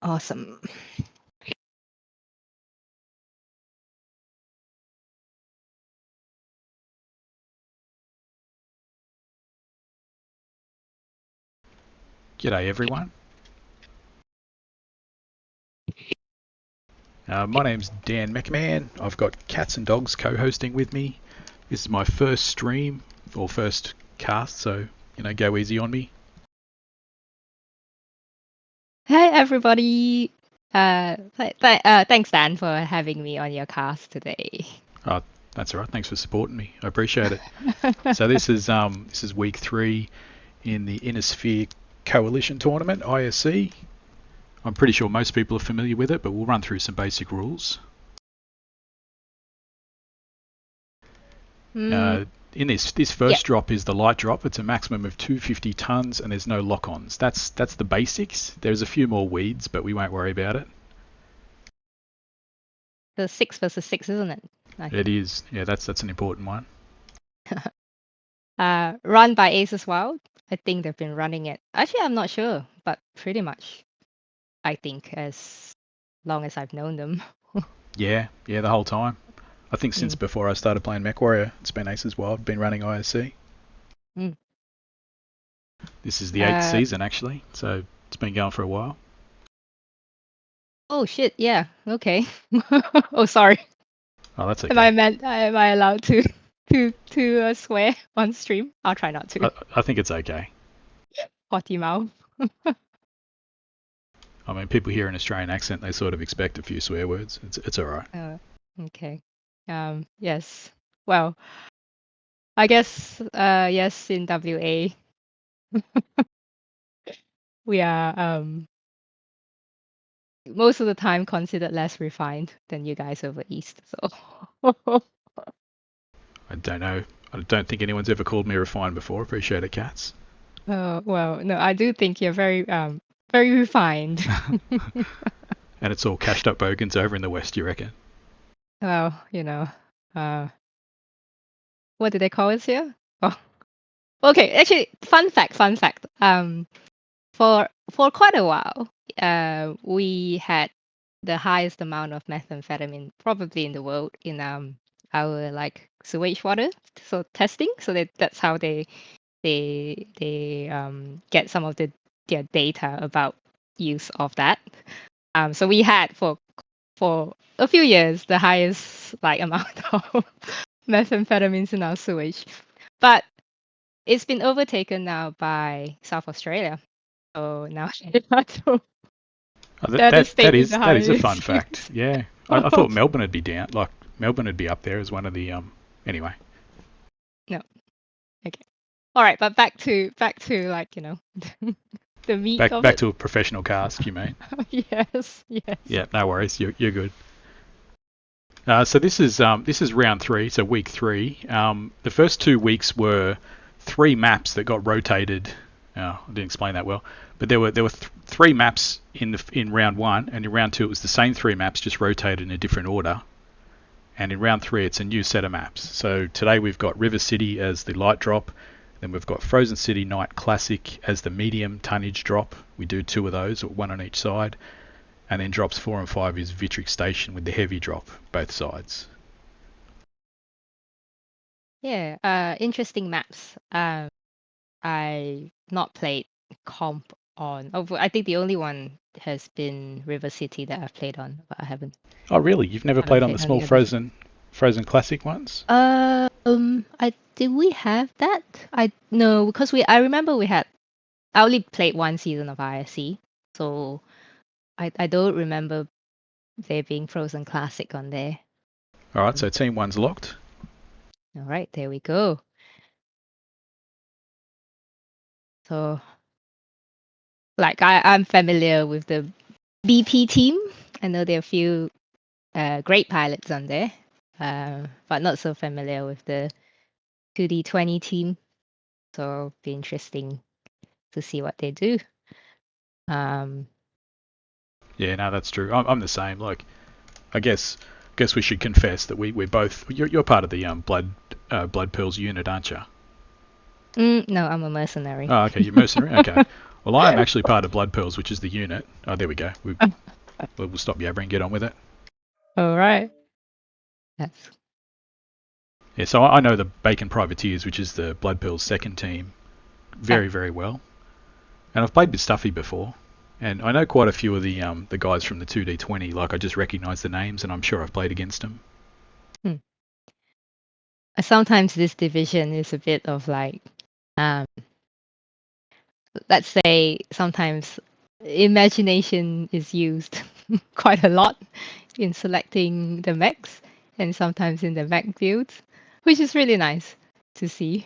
Awesome. G'day everyone. My name's Dan McMahon. I've got Cats and Dogs co-hosting with me. This is my first stream or first cast, so go easy on me. Hey everybody. Thanks Dan for having me on your cast today. Oh, that's all right. Thanks for supporting me. I appreciate it. So this is week 3 in the Inner Sphere Coalition Tournament, ISC. I'm pretty sure most people are familiar with it, but we'll run through some basic rules. In this first drop is the light drop. It's a maximum of 250 tons and there's no lock-ons. That's the basics. There's a few more weeds, but we won't worry about it. The 6 versus 6, isn't it? It is. Yeah, that's an important one. Run by Ace as well. I think they've been running it. Actually, I'm not sure, but pretty much, I think, as long as I've known them. Yeah, the whole time. I think since before I started playing MechWarrior, it's been Ace as well. I've been running ISC. This is the 8th season, actually, so it's been going for a while. Oh shit! Yeah. Okay. Oh, sorry. Oh, that's okay. Am I allowed to swear on stream? I'll try not to. I think it's okay. Potty mouth. I mean, people hear an Australian accent, they sort of expect a few swear words. It's all right. Okay. Yes. Well, I guess yes, in WA we are most of the time considered less refined than you guys over east. So I don't know. I don't think anyone's ever called me refined before. Appreciate it, Cats. Well, no, I do think you're very refined. And it's all cashed up bogans over in the west, you reckon? Well, what do they call us here? Oh, okay. Actually, fun fact. For quite a while, we had the highest amount of methamphetamine probably in the world in our like sewage water. So testing. So that's how they get some of their data about use of that. So we had for a few years the highest like amount of methamphetamines in our sewage, but it's been overtaken now by South Australia. So now that is a fun fact. Yeah, I thought Melbourne would be down. Like Melbourne would be up there as one of the Anyway. No. Okay. All right, but back to like the meat of back it. to a professional cast, you mean? Yes. Yeah, no worries. You're good. So this is round 3, so week 3. The first 2 weeks were 3 maps that got rotated. I didn't explain that well, but there were 3 maps in round 1, and in round 2 it was the same 3 maps just rotated in a different order. And in round 3 it's a new set of maps. So today we've got River City as the light drop. Then we've got Frozen City Night Classic as the medium tonnage drop. We do 2 of those, 1 on each side. And then drops 4 and 5 is Vitric Station with the heavy drop, both sides. Yeah, interesting maps. I not played comp on. Oh, I think the only one has been River City that I've played on, but I haven't. Oh, really? You've never played on the small Frozen Classic ones? Did we have that? No, because I remember I only played 1 season of ISC, so I don't remember there being Frozen Classic on there. All right, so Team 1's locked. All right, there we go. So, like, I'm familiar with the BP team. I know there are a few great pilots on there, but not so familiar with the 2D20 team. So it'll be interesting to see what they do. Yeah, no, that's true. I'm the same. Like, I guess we should confess that we're both. You're part of the Blood Pearls unit, aren't you? No, I'm a mercenary. Oh, okay, you're mercenary. Okay. Well, I am actually part of Blood Pearls, which is the unit. Oh, there we go. We'll stop yabbering and get on with it. All right. That's Yeah, so I know the Bacon Privateers, which is the Blood Pearls second team, very, very well. And I've played with Stuffy before. And I know quite a few of the guys from the 2D20. Like, I just recognise the names, and I'm sure I've played against them. sometimes this division is a bit of like, let's say sometimes imagination is used quite a lot in selecting the mechs and sometimes in the mech builds, which is really nice to see.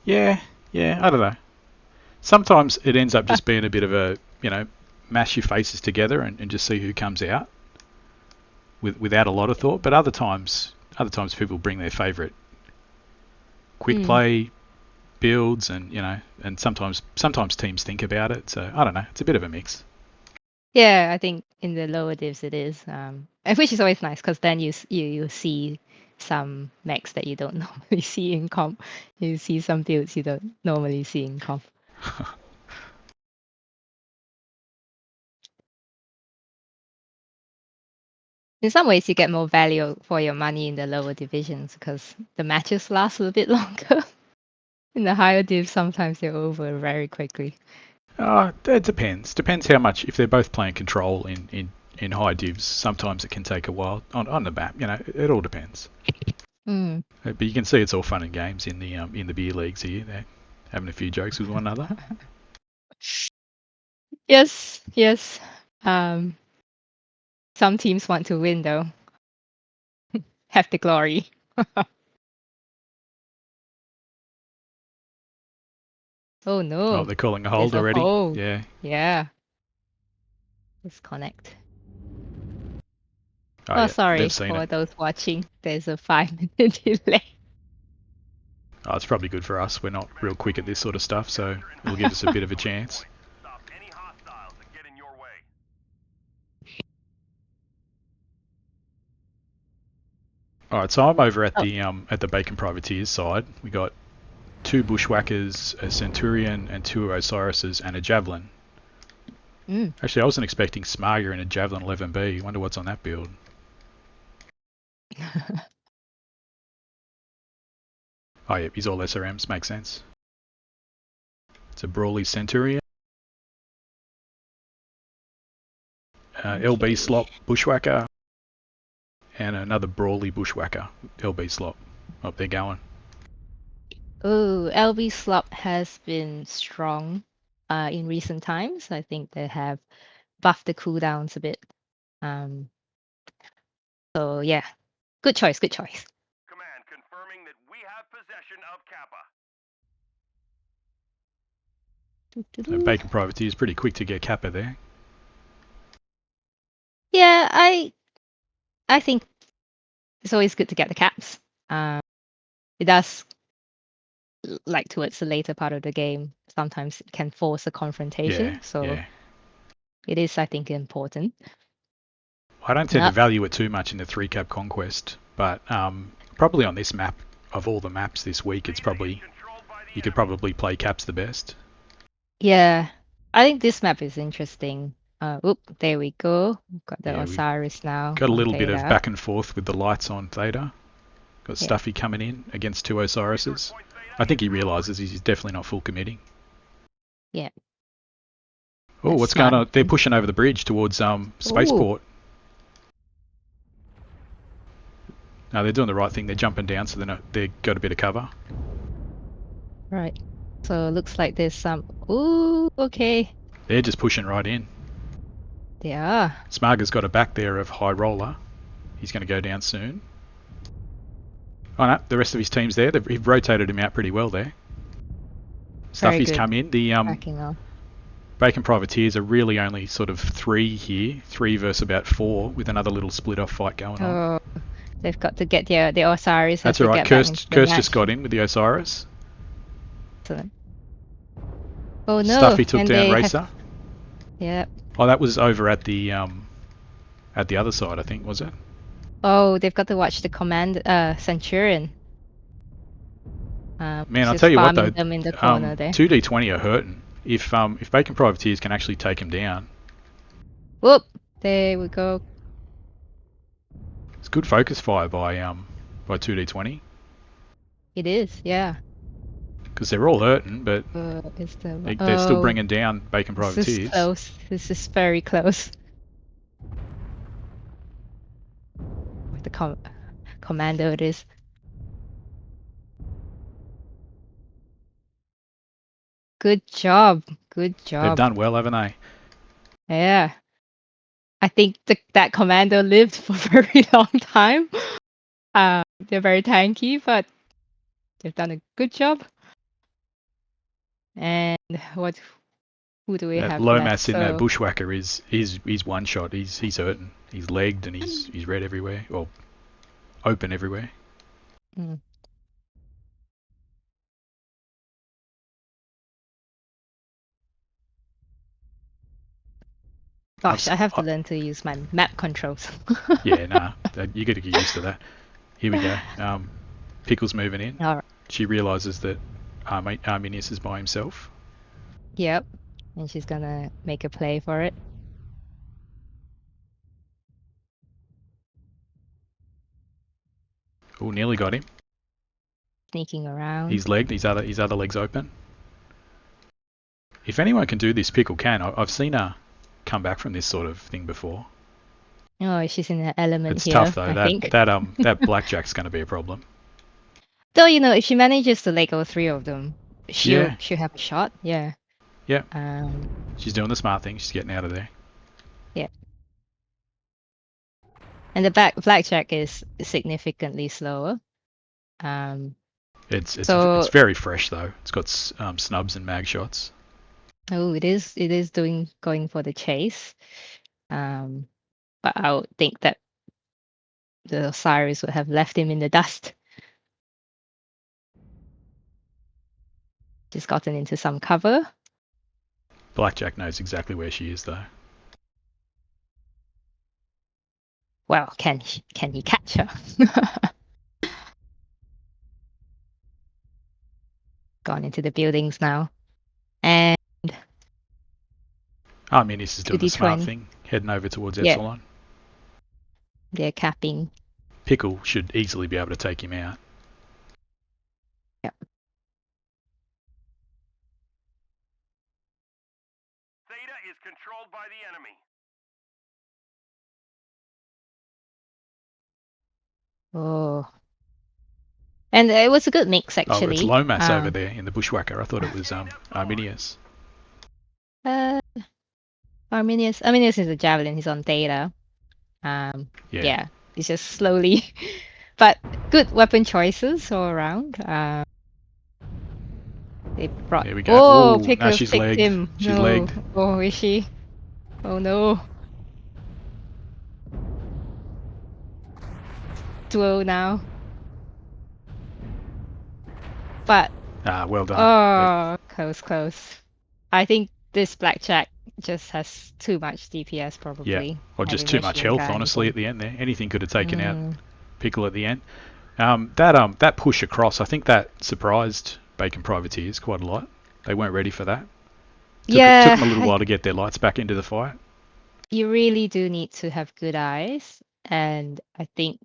Yeah, I don't know. Sometimes it ends up just being a bit of a, mash your faces together and just see who comes out without a lot of thought. But other times people bring their favourite quick play builds, and and sometimes teams think about it. So I don't know. It's a bit of a mix. Yeah, I think in the lower divs it is, and which is always nice because then you see some mechs that you don't normally see in comp. You see some builds you don't normally see in comp. In some ways, you get more value for your money in the lower divisions because the matches last a bit longer. In the higher divs, sometimes they're over very quickly. It depends. Depends how much. If they're both playing control in high divs, sometimes it can take a while on the map. It all depends. But you can see it's all fun and games in the beer leagues here. They're having a few jokes with one another. Yes. Some teams want to win though. Have the glory. Oh no. Oh, they're calling a hold There's a already. hold. Yeah. Yeah. Disconnect. Oh, Oh, yeah, sorry they've seen for it. those watching. There's a 5-minute delay. Oh, it's probably good for us. We're not real quick at this sort of stuff, so it'll give us a bit of a chance. All right, so I'm over at the Bacon Privateers side. We got 2 Bushwhackers, a Centurion, and 2 Osiris's, and a Javelin. Actually, I wasn't expecting Smarger and a Javelin 11B. Wonder what's on that build. Oh, yeah, he's all SRMs. Makes sense. It's a Brawly Centurion. LB slot Bushwhacker. And another Brawly Bushwhacker. LB slot. Oh, they're going. Oh, LB Slop has been strong in recent times. I think they have buffed the cooldowns a bit. So yeah, good choice. Command confirming that we have possession of Kappa. So Bacon Privateer is pretty quick to get Kappa there. Yeah, I think it's always good to get the caps. It does, like towards the later part of the game, sometimes it can force a confrontation. It is, I think, important. I don't tend to value it too much in the 3-cap conquest, but probably on this map, of all the maps this week, you could probably play caps the best. Yeah, I think this map is interesting. There we go. We've got the Osiris now. Got a little bit of back and forth with the lights on Theta. Got Stuffy coming in against 2 Osirises. I think he realises he's definitely not full committing. Yeah. Oh, what's going on? They're pushing over the bridge towards Spaceport. No, they're doing the right thing. They're jumping down, so they've got a bit of cover. Right. So it looks like there's some... Ooh, okay. They're just pushing right in. They are. Smarger's got a back there of High Roller. He's going to go down soon. Oh no, the rest of his team's there. They've rotated him out pretty well there. Stuffy's come in. The Bacon Privateers are really only sort of 3 here. 3 versus about 4 with another little split-off fight going on. Oh, they've got to get the Osiris. That's all right. Curse just got in with the Osiris. Excellent. Oh no. Stuffy took down Racer. Yep. Oh, that was over at the other side, I think, was it? Oh, they've got to watch the command Centurion. Man, I'll Just tell you what farming though, them in the corner there. 2D20 are hurting. If Bacon Privateers can actually take him down, Whoop! There we go. it's good focus fire by 2D20 It is, yeah. because they're all hurting, but It's the they're still bringing down Bacon this is Privateers. close. This is very close. With the commando it is. Good job. Good They've job. done well, haven't they? Yeah. I think that commando lived for a very long time. They're very tanky, but they've done a good job. And who do we That have Lomas left? in that bushwhacker he's one shot. He's hurting. He's legged and he's red everywhere, or open everywhere. Mm. Gosh, I have to learn to use my map controls. Yeah, nah, you got to get used to that. Here we go. Pickle's moving in. All right. She realizes that Arminius is by himself. Yep. And she's gonna make a play for it. Oh, nearly got him. Sneaking around. He's legged. His other leg's open. If anyone can do this, Pickle can. I've seen her come back from this sort of thing before. Oh, she's in her element It's here. tough though. I think. That blackjack's going to be a problem. Though, if she manages to let go 3 of them, she'll Yeah. have a shot. Yeah. Yeah. Um. She's doing the smart thing. She's getting out of there. Yeah. And the blackjack is significantly slower. It's So- very fresh though. It's got snubs and mag shots. Oh, it is going for the chase. But I would think that the Osiris would have left him in the dust. Just gotten into some cover. Blackjack knows exactly where she is though. Well, can he catch her? Gone into the buildings now. And Arminius is doing the smart 2D20. thing, heading over towards Yeah. Epsilon. they're capping. Pickle should easily be able to take him out. Theta is controlled by the enemy. Oh. And it was a good mix, actually. Oh, it's Lomas over there in the bushwhacker. I thought it was Arminius. Arminius is a javelin. He's on Theta. Yeah. He's just slowly, but good weapon choices all around. They brought. There we go. Oh, Ooh, Pickle now she's picked legged. him. She's No. legged. Oh, is she? Oh no. Duo now. But Well done. close. I think this blackjack just has too much DPS probably. Yeah, or just having too much machine health, gun. honestly, at the end there. Anything could have taken out Mm. Pickle at the end. That push across, I think that surprised Bacon Privateers quite a lot. They weren't ready for that. Took them a little while to get their lights back into the fight. You really do need to have good eyes, and I think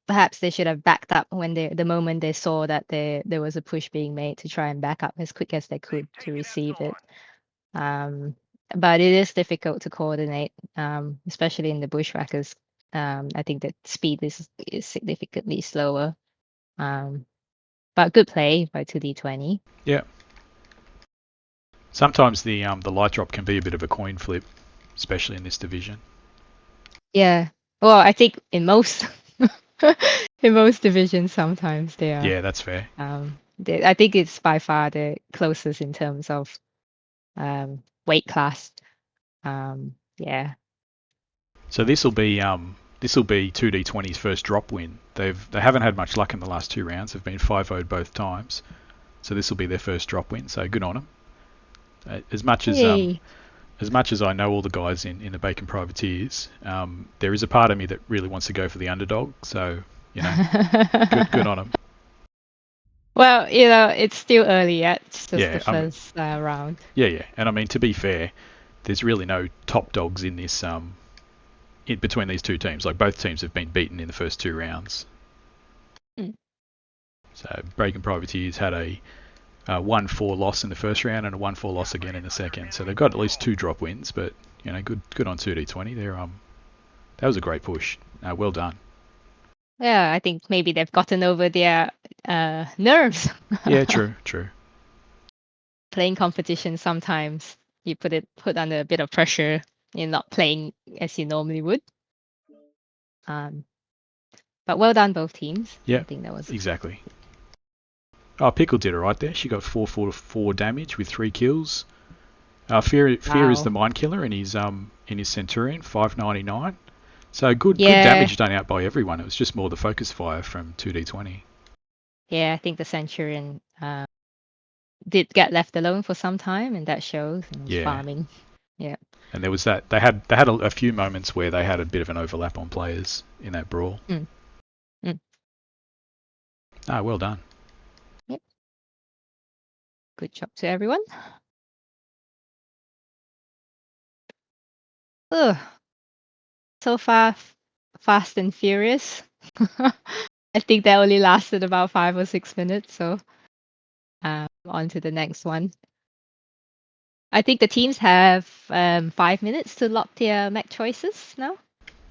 perhaps they should have backed up when the moment they saw that there was a push being made to try and back up as quick as they could to receive it. But it is difficult to coordinate, especially in the bushwhackers. I think that speed is significantly slower. But good play by 2D20. Yeah. Sometimes the light drop can be a bit of a coin flip, especially in this division. Yeah. Well, I think in most in most divisions sometimes they are. Yeah, that's fair. I think it's by far the closest in terms of weight class. Yeah. So this will be 2D20's first drop win. They haven't had much luck in the last 2 rounds. They've been 5-0'd both times. So this will be their first drop win. So good on them. As much as I know all the guys in the Bacon Privateers, there is a part of me that really wants to go for the underdog. So good on them. Well, it's still early yet. It's just Yeah, the first round. yeah. And I mean, to be fair, there's really no top dogs in this in between these two teams. Like both teams have been beaten in the first 2 rounds. Mm. So Break and Privateers had a 1-4 loss in the first round and a 1-4 loss again in the second. So they've got at least 2 drop wins, but good on 2D20. That was a great push. Well done. Yeah, I think maybe they've gotten over their nerves. Yeah, true. Playing competition sometimes you put under a bit of pressure. You're not playing as you normally would. But well done both teams. Yeah, I think that was exactly. Oh, Pickle did it right there. She got 444 damage with 3 kills. Fear is the mind killer in his Centurion, 599. So good damage done out by everyone. It was just more the focus fire from 2D20. Yeah, I think the Centurion did get left alone for some time, and that shows. And was farming. Yeah. And there was that they had a few moments where they had a bit of an overlap on players in that brawl. Well done. Yep. Good job to everyone. Ugh. So far, fast and furious. I think that only lasted about 5 or 6 minutes. So on to the next one. I think the teams have 5 minutes to lock their mech choices now.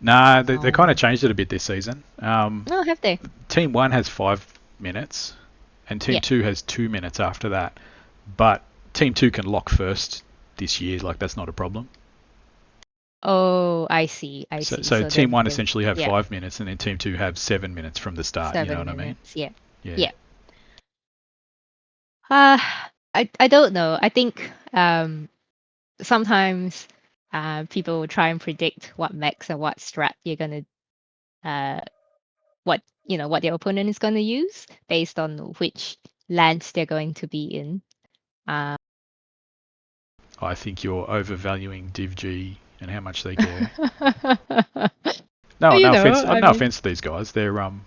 Nah, they kind of changed it a bit this season. Oh, have they? Team 1 has 5 minutes, and Team 2 has 2 minutes after that. But Team 2 can lock first this year. Like, that's not a problem. Oh, I see. So Team 1 essentially have 5 minutes, and then Team 2 have 7 minutes from the start. 7 you know what minutes. I mean? Yeah. I don't know. I think sometimes people will try and predict what mechs and what strat you're gonna what their opponent is gonna use based on which lands they're going to be in. I think you're overvaluing DivG and how much they care. No offense to these guys. They're I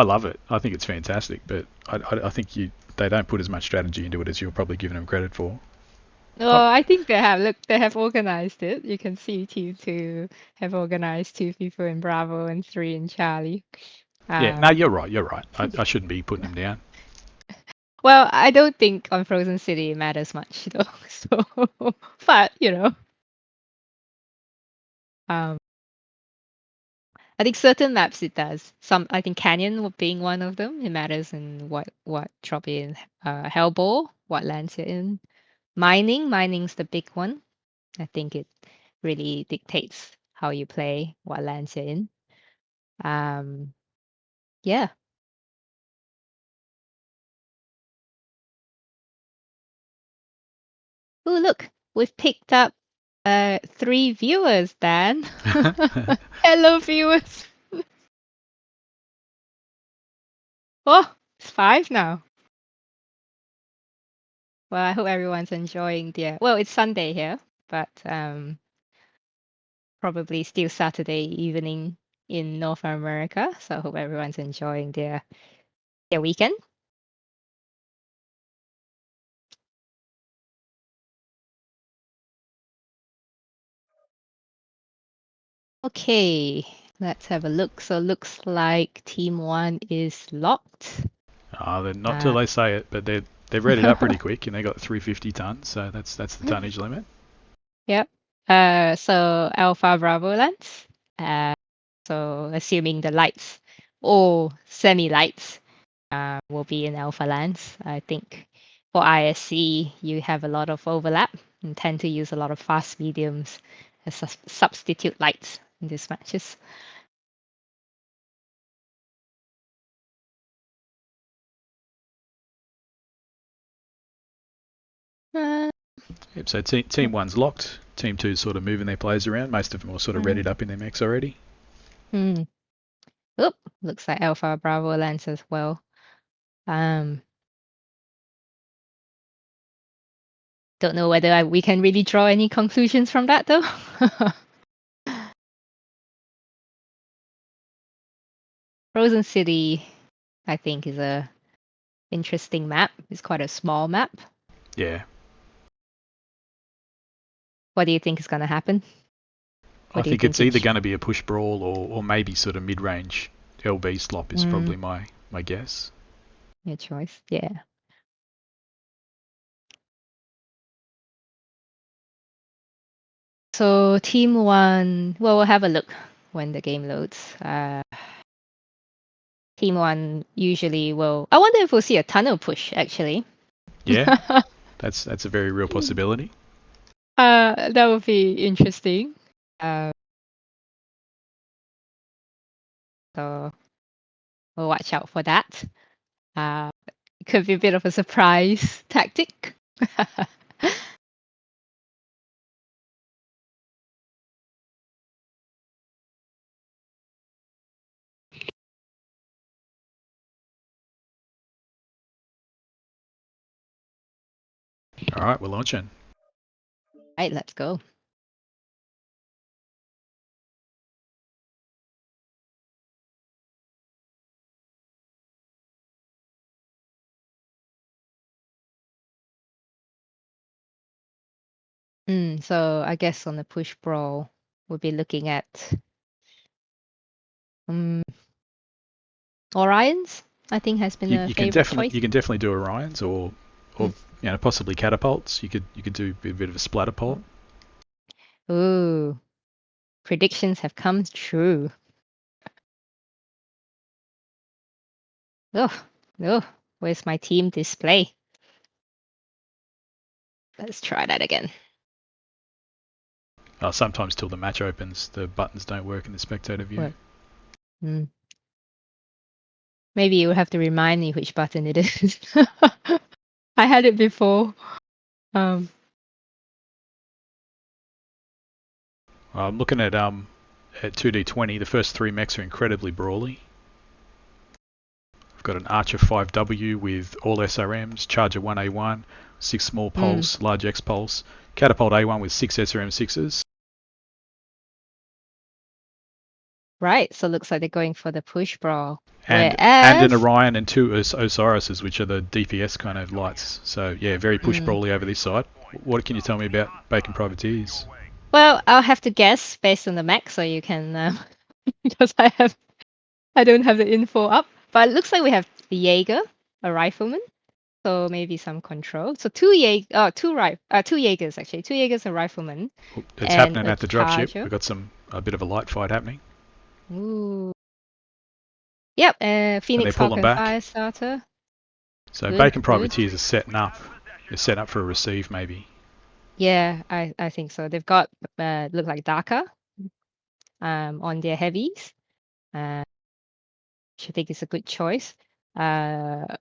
love it. I think it's fantastic, but I think they don't put as much strategy into it as you're probably giving them credit for. Oh, I think they have. Look, they have organized it. You can see Team 2 have organized 2 people in Bravo and 3 in Charlie. No, you're right. I shouldn't be putting them down. Well, I don't think on Frozen City it matters much though. So, but I think certain maps it does. I think Canyon being one of them, it matters in what drop in. Hellball, what lands you're in. Mining's the big one. I think it really dictates how you play, what lands you're in. Yeah. Oh, look, we've picked up 3 viewers, Dan. Hello, viewers. Oh, it's 5 now. Well, I hope everyone's enjoying well, it's Sunday here, but probably still Saturday evening in North America. So I hope everyone's enjoying their weekend. Okay, let's have a look. So looks like Team 1 is locked. They're not till they say it, but they've read it up pretty quick, and they got 350 tons, so that's the tonnage limit. Yep. So Alpha Bravo lands. So assuming the lights or semi-lights will be in Alpha lands. I think for ISC you have a lot of overlap and tend to use a lot of fast mediums as substitute lights in these matches. Yep, so Team 1's locked. Team 2's sort of moving their players around. Most of them are sort of readied up in their mechs already. Oop, looks like Alpha Bravo lands as well. Don't know whether we can really draw any conclusions from that though. Frozen City, I think, is a interesting map. It's quite a small map. Yeah. What do you think is going to happen? I think it's either going to be a push brawl or maybe sort of mid-range LB slop is probably my guess. Your choice, yeah. So team 1, well, we'll have a look when the game loads. Team 1 usually will... I wonder if we'll see a tunnel push, actually. Yeah, that's a very real possibility. That would be interesting. So we'll watch out for that. It could be a bit of a surprise tactic. All right, we're launching. Right, let's go. So I guess on the push brawl, we'll be looking at Orions. I think has been a favorite choice. You can definitely do Orions or possibly catapults. You could do a bit of a splatter pole. Ooh, predictions have come true. Oh, where's my team display? Let's try that again. Sometimes till the match opens, the buttons don't work in the spectator view. Maybe you will have to remind me which button it is. I had it before. I'm looking at 2D20. The first 3 mechs are incredibly brawly. I've got an Archer 5W with all SRMs, Charger 1A1, 6 small pulse, large X pulse, Catapult A1 with 6 SRM 6s. Right, so it looks like they're going for the push brawl. And an Orion and 2 Osirises, which are the DPS kind of lights. So yeah, very push brawly over this side. What can you tell me about Bacon Privateers? Well, I'll have to guess based on the mech, so you can because I don't have the info up. But it looks like we have the Jaeger, a rifleman, so maybe some control. So two Jaegers actually, 2 Jaegers, a rifleman. It's happening at the dropship. We've got a bit of a light fight happening. Ooh. Yep, Phoenix Falcon Firestarter. So Bacon Privateers are setting up. They're setting up for a receive maybe. Yeah, I think so. They've got look like Darker on their heavies, which I think is a good choice. Looks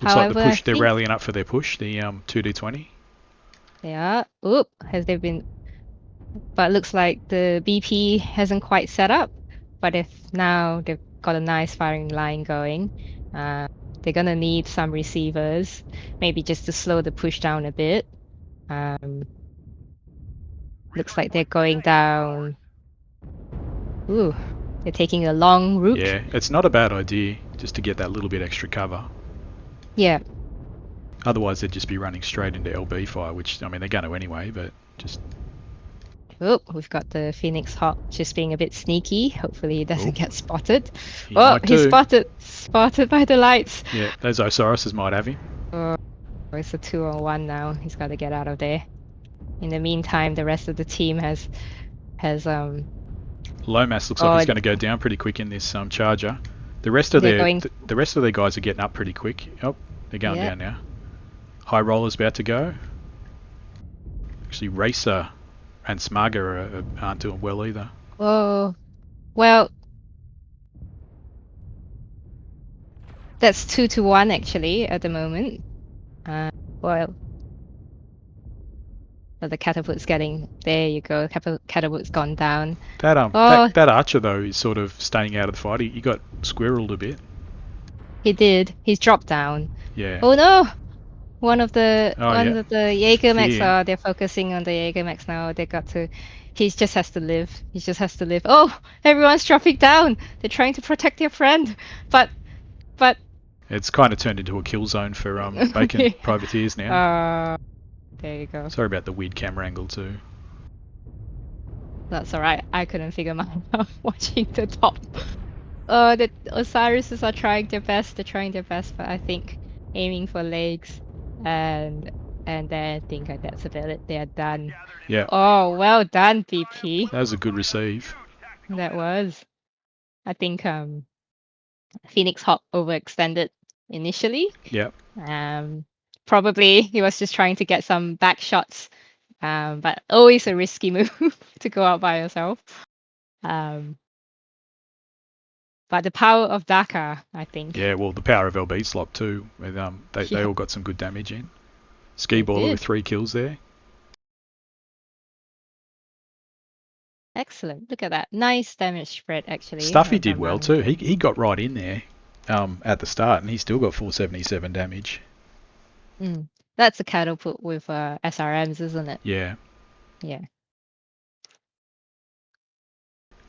like the push. They're rallying up for their push. The 2D20. They are. Oop, has there been? But it looks like the BP hasn't quite set up. But if now they've got a nice firing line going, they're gonna need some receivers, maybe just to slow the push down a bit. Looks like they're going down. Ooh, they're taking a long route. Yeah, it's not a bad idea just to get that little bit extra cover. Yeah. Otherwise, they'd just be running straight into LB fire, which, I mean, they're going to anyway, but just... Oh, we've got the Phoenix Hawk just being a bit sneaky. Hopefully he doesn't get spotted. He's spotted by the lights. Yeah, those Osirises might have him. Oh, it's a 2-on-1 now. He's got to get out of there. In the meantime, the rest of the team has Lomas looks like he's going to go down pretty quick in this charger. The rest of their guys are getting up pretty quick. Oh, they're going down now. High Roller's about to go. Actually, Racer and Smarga aren't doing well either. Oh, well, that's 2-1 actually at the moment. The catapult's getting... There you go. Catapult's gone down. That Archer, though, is sort of staying out of the fight. He got squirreled a bit. He did. He's dropped down. Yeah. Oh, no! One of the Jaeger mechs, they're focusing on the Jaeger mechs now. They got to... He just has to live. He just has to live. Oh! Everyone's dropping down! They're trying to protect their friend. But... It's kind of turned into a kill zone for Bacon Okay. privateers now. There you go. Sorry about the weird camera angle too. That's alright. I couldn't figure mine out watching the top. The Osiris's are trying their best. They're trying their best, but I think aiming for legs, and then I think that's about it. They're done. Yeah, Oh, well done, BP. that was a good receive. That was. I think Phoenix Hawk overextended initially. Yeah, Probably he was just trying to get some back shots. But always a risky move to go out by yourself. But the power of Dakar, I think. yeah. Well, the power of LB slop too. With, they Yeah. all got some good damage in. Ski They baller did. with 3 kills there. Excellent. Look at that. Nice damage spread, actually. Stuffy if did I'm well running. too. He got right in there at the start, and he still got 477 damage. That's a catapult with SRMs, isn't it? Yeah. Yeah.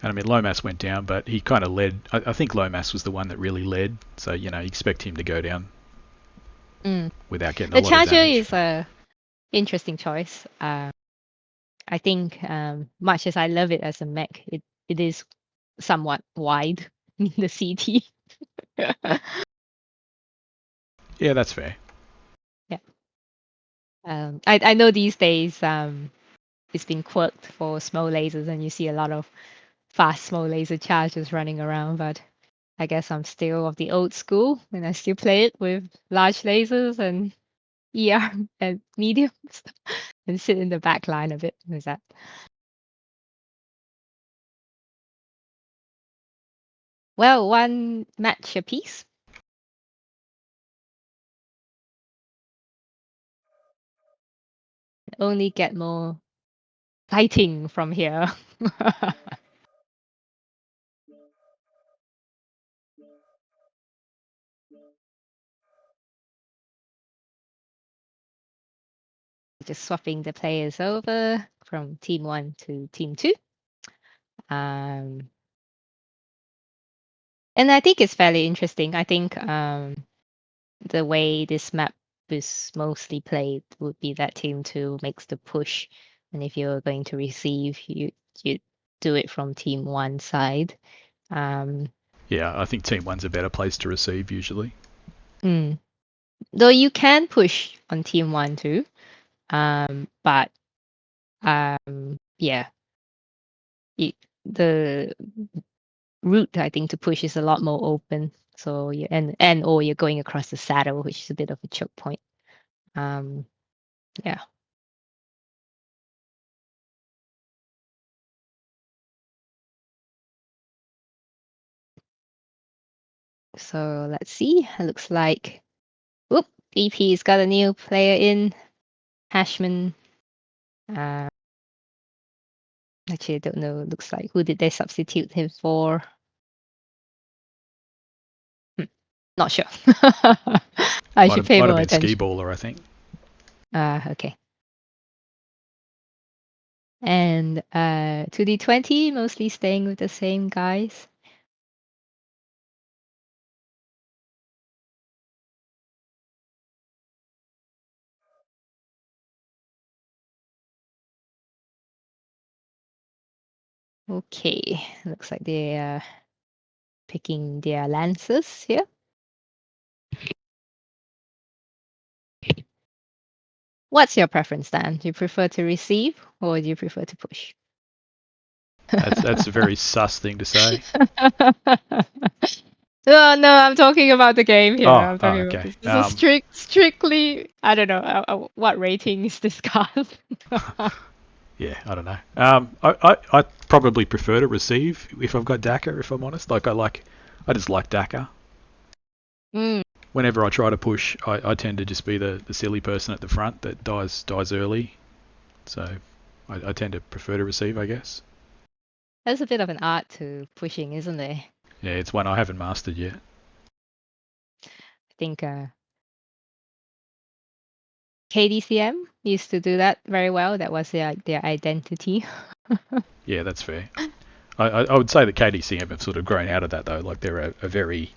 And I mean, Lomas went down, but he kind of led. I think Lomas was the one that really led. So, you expect him to go down without getting a The lot of Charger damage. is a interesting choice. I think much as I love it as a mech, it is somewhat wide in the CT. Yeah, that's fair. Yeah. I know these days it's been quirked for small lasers, and you see a lot of fast small laser chargers running around, but I guess I'm still of the old school and I still play it with large lasers and ER and mediums and sit in the back line a bit with that. Well, one match apiece. Only get more fighting from here. Just swapping the players over from team 1 to team 2. And I think it's fairly interesting. I think the way this map is mostly played would be that team 2 makes the push, and if you're going to receive, you do it from team 1 side. Yeah, I think Team 1's a better place to receive usually. Though you can push on team 1 too, but yeah, the route I think to push is a lot more open. So you and or you're going across the saddle, which is a bit of a choke point. Yeah. So let's see. It looks like, whoop, BP's got a new player in, Hashman. Actually, I don't know. It looks like, who did they substitute him for? Not sure. I should pay Might have more been Ski attention. Baller, I think. Okay. And 2D20, mostly staying with the same guys. Okay, looks like they're picking their lances here. What's your preference, Dan? Do you prefer to receive or do you prefer to push? That's a very sus thing to say. No, I'm talking about the game here. I'm talking about Okay. this. This is strictly, I don't know, what rating is this card? Yeah, I don't know. I probably prefer to receive if I've got Dakar, if I'm honest. I just like Dakar. Whenever I try to push, I tend to just be the silly person at the front that dies early. So I tend to prefer to receive, I guess. There's a bit of an art to pushing, isn't there? Yeah, it's one I haven't mastered yet. I think KDCM used to do that very well. That was their identity. Yeah, that's fair. I would say that KDCM have sort of grown out of that though. Like they're a very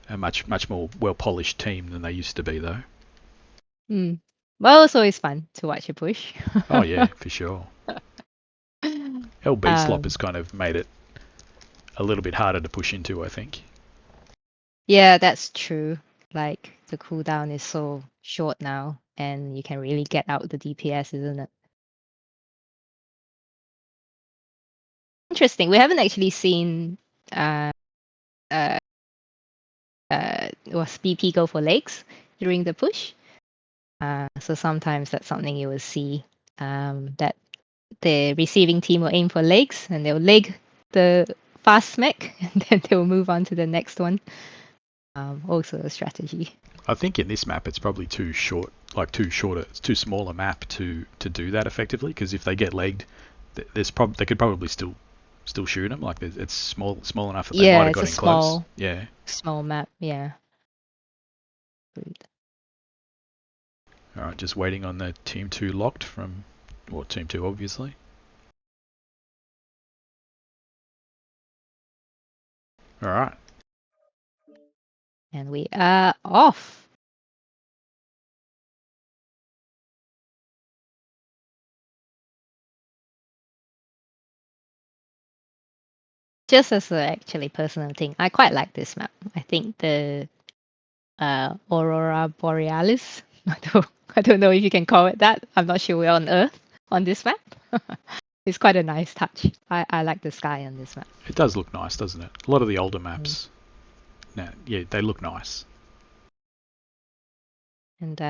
a much more well polished team than they used to be, though. Well, it's always fun to watch a push. Oh yeah, for sure. LB slop Um, has kind of made it a little bit harder to push into, I think. Yeah, that's true. Like the cooldown is so short now, and you can really get out the DPS, isn't it? Interesting. We haven't actually seen was BP go for legs during the push. So sometimes that's something you will see, that the receiving team will aim for legs and they'll leg the fast smack and then they'll move on to the next one. Also a strategy. I think in this map it's probably too short, it's too small a map to do that effectively, because if they get legged, they could probably still shoot them. Like it's small enough that they might have got in close. Yeah. Small map, yeah. Good. All right, just waiting on the team 2 locked from, well, team 2 obviously. All right. And we are off. Just as a actually personal thing, I quite like this map. I think the Aurora Borealis. I don't know if you can call it that. I'm not sure we're on Earth on this map. It's quite a nice touch. I like the sky on this map. It does look nice, doesn't it? A lot of the older maps, yeah, they look nice. And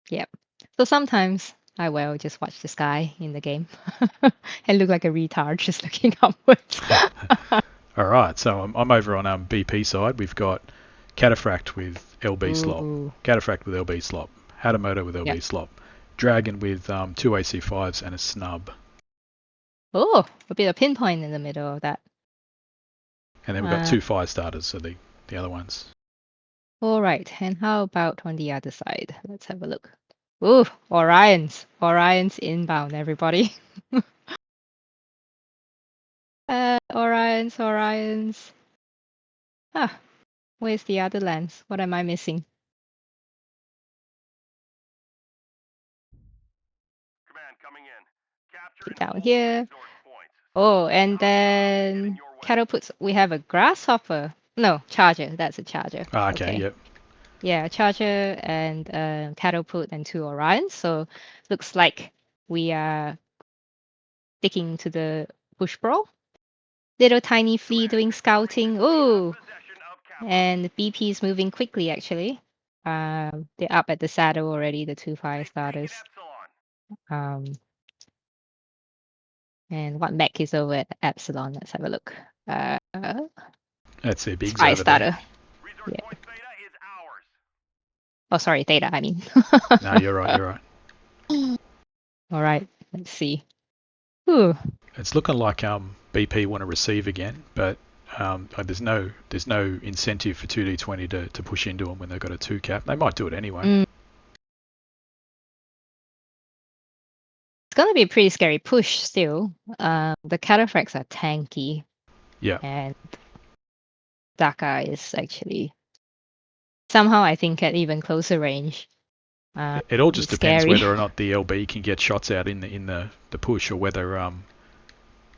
yeah. So sometimes I will just watch the sky in the game and look like a retard just looking upwards. All right, so I'm over on BP side. We've got Cataphract with LB slop, Cataphract with LB slop, Hatamoto with LB slop, Dragon with 2 AC5s and a snub. Oh, a bit of pinpoint in the middle of that. And then we've got 2 fire starters, so the other ones. All right, and how about on the other side? Let's have a look. Ooh, Orions. Orions inbound, everybody. Orions. Ah, where's the other lands? What am I missing? Command coming in. Capture and Down hold here. resource points. Oh, and then cattle puts. We have a grasshopper. No, charger. That's a charger. Okay, yep. Yeah, charger and cattle put and 2 Orions. So looks like we are sticking to the bush brawl. Little tiny flea doing scouting. Ooh, and BP is moving quickly actually. They're up at the saddle already, the 2 fire starters. And what mech is over at Epsilon? Let's have a look. That's their bigs Fire over starter. Yeah. Oh, sorry, Theta, I mean. No, you're right. All right, let's see. Ooh. It's looking like BP want to receive again, but there's no incentive for 2D20 to push into them when they've got a 2 cap. They might do it anyway. It's going to be a pretty scary push still. The Cataphracts are tanky. Yeah. And Daka is actually somehow, I think, at even closer range. It all just depends scary. whether or not the LB can get shots out in the push, or whether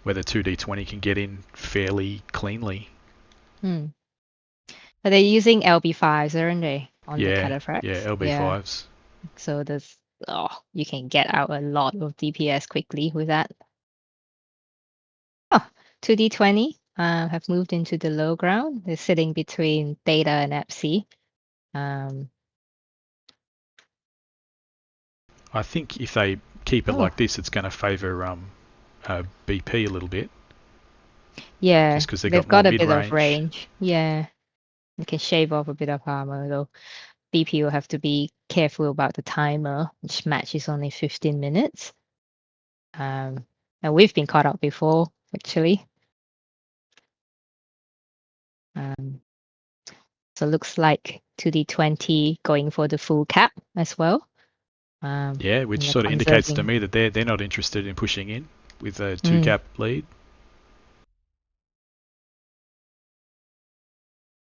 2D20 can get in fairly cleanly. But they're using LB5s, aren't they? On the Cataphracts? Yeah, LB5s. So you can get out a lot of DPS quickly with that. 2D20 have moved into the low ground. They're sitting between Theta and Epsi. I think if they keep it like this, it's going to favour BP a little bit. Yeah, just because they've got a bit of range. Yeah, they can shave off a bit of armor, though. BP will have to be careful about the timer, which match is only 15 minutes. And we've been caught up before, actually. So looks like 2D20 going for the full cap as well. Which sort of indicates to me that they're not interested in pushing in with a 2 cap lead.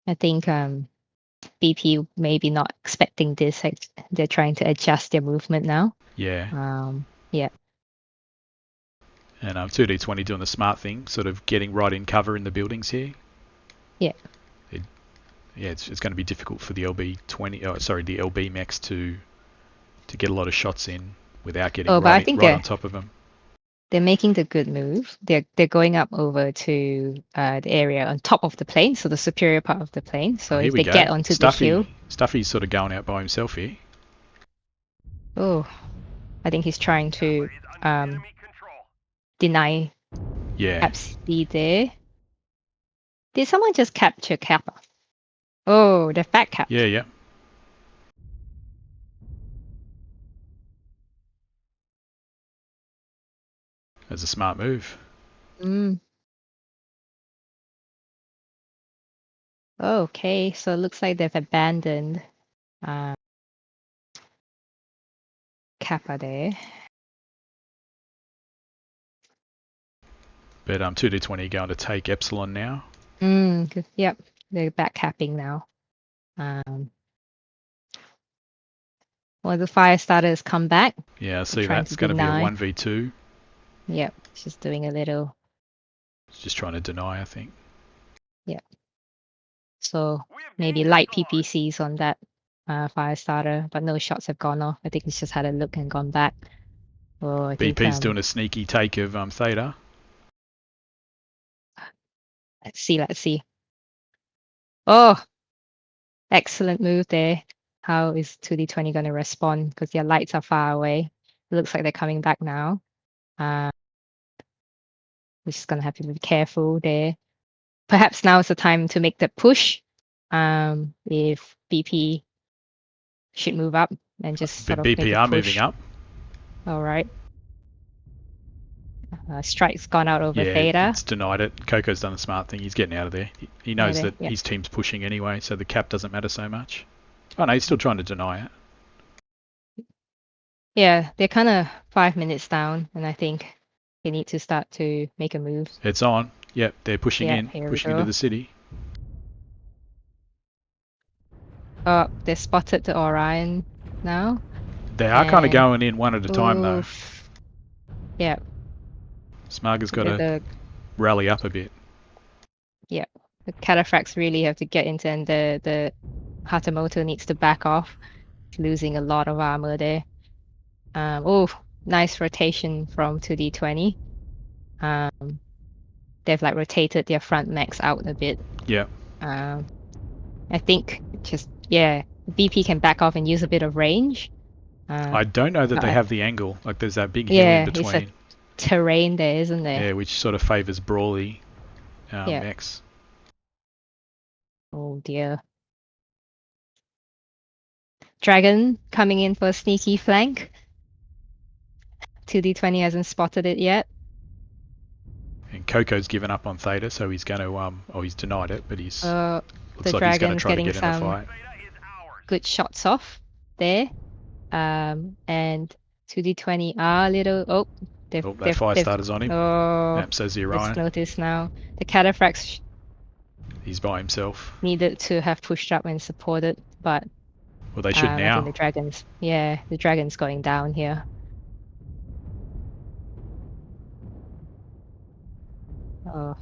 I think BP maybe not expecting this. Like, they're trying to adjust their movement now. Yeah. Yeah. And 2D20 doing the smart thing, sort of getting right in cover in the buildings here. Yeah. Yeah, it's going to be difficult for the the LB mechs to get a lot of shots in without getting Oh, but I think right on top of them. they're making the good move. They're going up over to the area on top of the plane, so the superior part of the plane. So Here if we they go. get onto the hill, Stuffy's sort of going out by himself here. oh, I think he's trying to Is under enemy control. deny Yeah. cap speed there. Did someone just capture Kappa? Oh, they've back capped. Yeah. That's a smart move. Okay, so it looks like they've abandoned Kappa there. But 2D20 going to take Epsilon now. Good. Yep, they're back capping now. One of the fire starters come back. Yeah, I see trying that's to going to be a deny. 1v2. Yep, just doing a little. It's just trying to deny, I think. Yep. So We have maybe gained light echelon. PPCs on that fire starter, but no shots have gone off. I think he's just had a look and gone back. Oh, I think BP's doing a sneaky take of Theta. Let's see. Oh, excellent move there. How is 2D20 going to respond? Because their lights are far away. It looks like they're coming back now. We're just going to have to be careful there. Perhaps now is the time to make the push. If BP should move up and just sort of make a BPR push. moving up. All right. Strike's gone out over Yeah, Theta. it's denied it. Coco's done the smart thing. He's getting out of there. He knows that Yeah. his team's pushing anyway, so the cap doesn't matter so much. Oh no, he's still trying to deny it. Yeah, they're kind of 5 minutes down, and I think they need to start to make a move. It's on. Yep, they're pushing Yeah, in, here we pushing into go. the city. Oh, they spotted the Orion now. They are kind of And- going in one at a time though. Oof. Yeah, Smarga's got to the rally up a bit. cataphracts really have to get into, and the Hatamoto needs to back off. He's losing a lot of armor there. Oh, nice rotation from 2D20. They've like rotated their front mechs out a bit. Yeah. I think just BP can back off and use a bit of range. I don't know that they I- have the angle. Like there's that big hill Yeah, in it's a between. terrain there, isn't there? Yeah, which sort of favours brawly Yeah. mechs. Oh dear. Dragon coming in for a sneaky flank. 2D20 hasn't spotted it yet. And Coco's given up on Theta, so he's going to he's denied it, but he's The looks like he's going to dragon's try to getting get in the some fight. Theta is ours. good shots off there. And 2D20 are a little. Oh, That fire starter's on him. Oh, Yep, says the just Orion. noticed now. The cataphracts He's by himself. needed to have pushed up and supported, but Well, they should I now. think the dragon's going down here. Oh,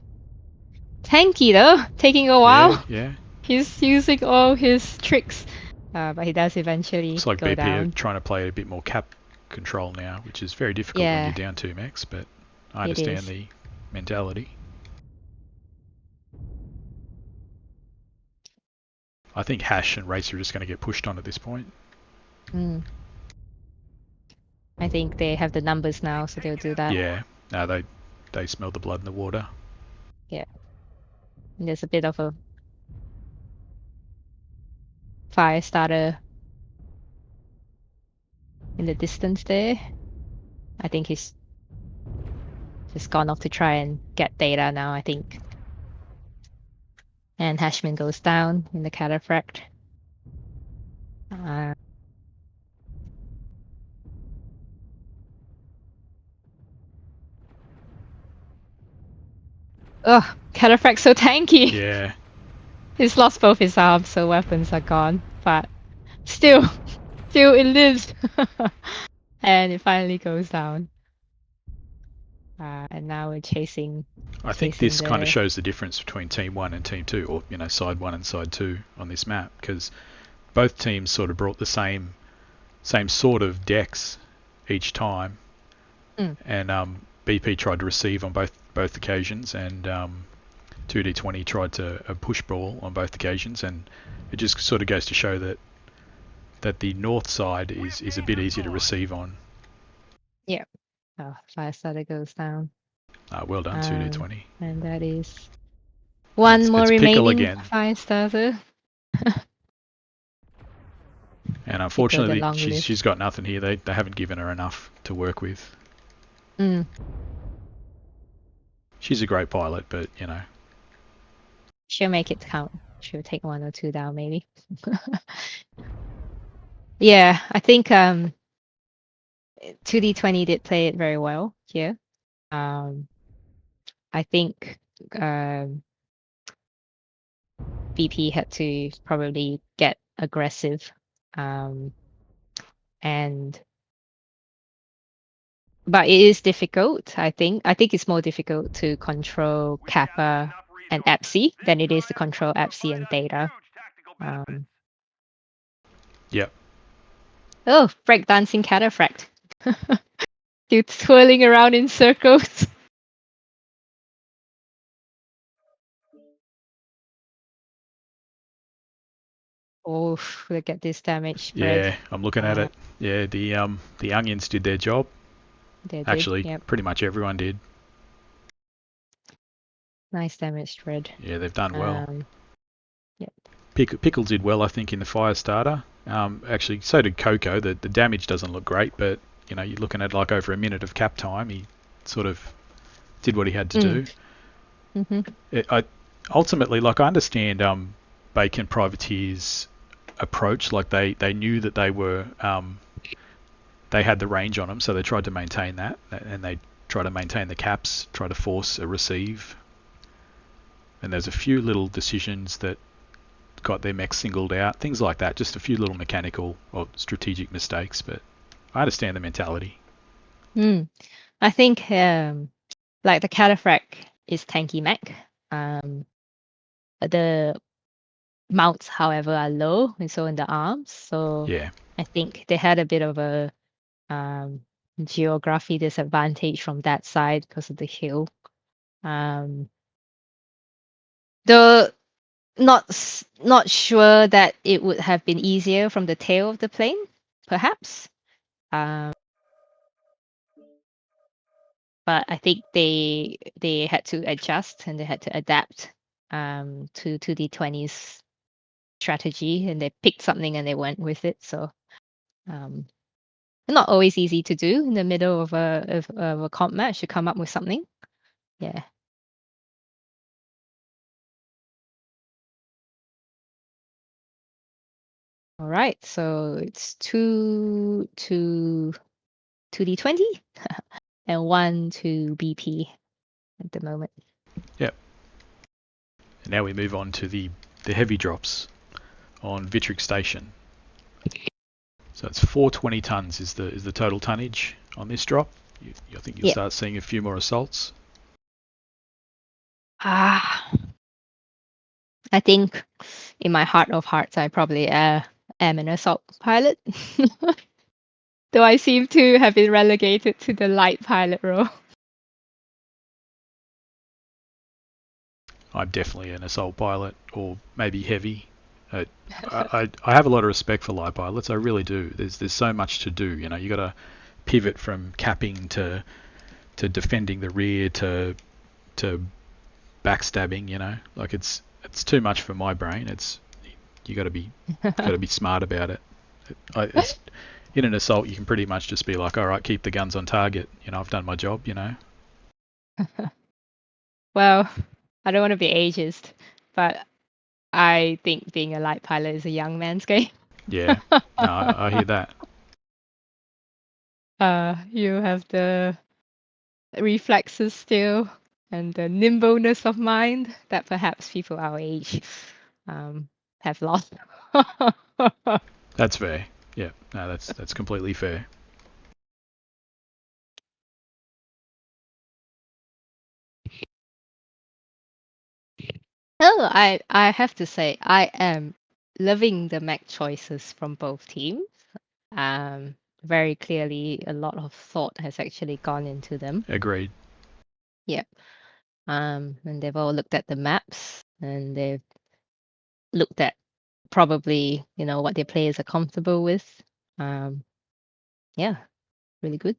tanky though, taking a while. Yeah. He's using all his tricks, but he does eventually Looks like go BP down. are trying to play a bit more cap control now, which is very difficult Yeah. when you're down 2 mechs, but I It understand is. the mentality. I think Hash and Racer are just going to get pushed on at this point. I think they have the numbers now, so they'll do that. Yeah. No, they smell the blood in the water. And there's a bit of a fire starter in the distance there. I think he's just gone off to try and get data now, I think. And Hashman goes down in the cataphract. Ugh, cataphract's so tanky. Yeah. He's lost both his arms, so weapons are gone. But still, still it lives. And it finally goes down. And now we're chasing. I think Chasing this kind of the- shows the difference between Team 1 and Team 2, or Side 1 and Side 2 on this map, because both teams sort of brought the same sort of decks each time, and BP tried to receive on both occasions, and 2D20 tried to push ball on both occasions, and it just sort of goes to show that the north side is a bit easier to receive on. Yeah. Oh, Firestarter goes down. Well done, 2D20. And that is one It's more Pickle remaining again. Firestarter. And unfortunately, long list. she's got nothing here. They haven't given her enough to work with. She's a great pilot, but She'll make it count. She'll take 1 or 2 down, maybe. Yeah, I think 2D20 did play it very well here. I think BP had to probably get aggressive, but it is difficult. I think it's more difficult to control Kappa and EPSI than it is to control EPSI and Theta. Yep. Oh, breakdancing cataphract. Still twirling around in circles. Oh, look at this damage spread. Yeah, I'm looking at it. Yeah, the onions did their job. Actually, pretty much everyone did. Nice damage spread. Yeah, they've done well. Yep. Pickles did well, I think, in the Firestarter. Actually, so did Coco. The damage doesn't look great, but you're looking at like over a minute of cap time. He sort of did what he had to do. I ultimately, like, I understand Bacon Privateer's approach. Like, they knew that they were they had the range on them, so they tried to maintain that, and they try to maintain the caps, try to force a receive. And there's a few little decisions that got their mech singled out, things like that, just a few little mechanical or strategic mistakes, but I understand the mentality. I think like the cataphract is tanky mech. The mounts, however, are low, and so in the arms. So Yeah. I think they had a bit of a geography disadvantage from that side because of the hill. Though not sure that it would have been easier from the tail of the plane, perhaps. But I think they had to adjust and they had to adapt to the 20s strategy, and they picked something and they went with it. So not always easy to do in the middle of a comp match to come up with something. Yeah. All right, so it's 2 to 2D20 and 1 to BP at the moment. Yep. And now we move on to the heavy drops on Vitric Station. So it's 420 tons is the total tonnage on this drop. I think you'll start seeing a few more assaults. I think in my heart of hearts, I probably am an assault pilot. Though I seem to have been relegated to the light pilot role. I'm definitely an assault pilot, or maybe heavy. I have a lot of respect for light pilots. I really do. There's so much to do. You got to pivot from capping to defending the rear to backstabbing. Like it's too much for my brain. You got to be smart about it. In an assault, you can pretty much just be like, all right, keep the guns on target. I've done my job. Well, I don't want to be ageist, but I think being a light pilot is a young man's game. Yeah, no, I hear that. You have the reflexes still and the nimbleness of mind that perhaps people our age have lost. That's fair. Yeah, no, that's completely fair. Oh, I have to say I am loving the Mac choices from both teams. Very clearly, a lot of thought has actually gone into them. Agreed. Yep. And they've all looked at the maps and they've looked at probably, what their players are comfortable with. Yeah, really good.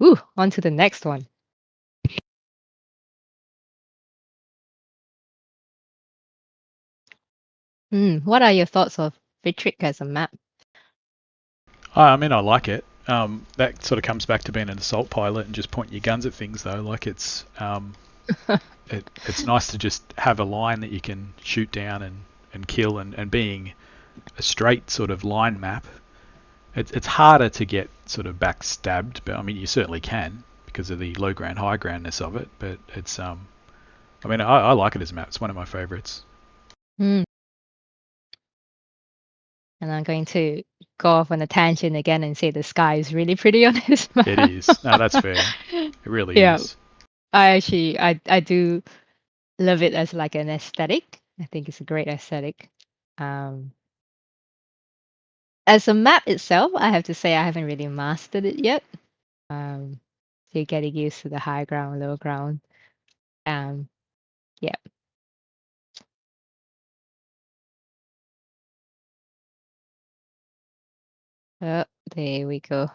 Ooh, on to the next one. What are your thoughts of Vitric as a map? I mean, I like it. That sort of comes back to being an assault pilot and just pointing your guns at things, though. Like it's nice to just have a line that you can shoot down and kill, and being a straight sort of line map, it's harder to get sort of backstabbed, but I mean you certainly can because of the low ground high groundness of it. But it's I mean I like it as a map. It's one of my favourites. And I'm going to go off on a tangent again and say the sky is really pretty on this map. It is. No, that's fair. It really is. I do love it as like an aesthetic. I think it's a great aesthetic. As a map itself, I have to say I haven't really mastered it yet. Still getting used to the high ground, low ground. Yeah. Oh, there we go.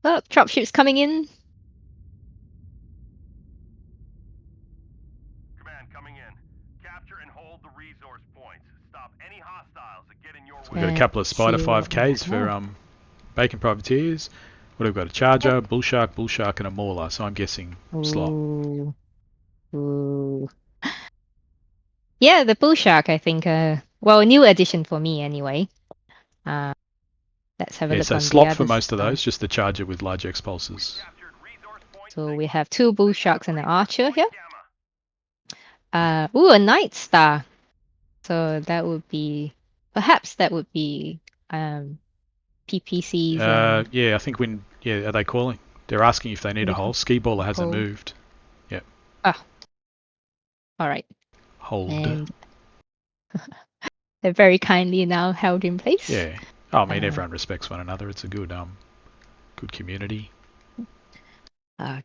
Oh, dropships coming in. Command coming in. Capture and hold the resource points. Stop any hostiles that get in your We've got a way. couple of Spider See what we 5Ks for have. Bacon Privateers. What have we got? A Charger, Bull Shark, and a Mauler. So I'm guessing slot. Ooh. Yeah, the bull shark, I think. Well, new addition for me anyway. Let's have a Yeah, look so on the slot for others. most of those, just the Charger with large expulses. Captured resource points. So They we must have two bull they sharks and an archer point here. Gamma. Ooh, a night star. So that would be perhaps PPCs and Yeah, I think are they calling? They're asking if they need a hole. Ski Baller hasn't hold. moved. Yep. Ah, all right. Hold. And they're very kindly now held in place. Yeah. Oh, I mean, everyone respects one another. It's a good community.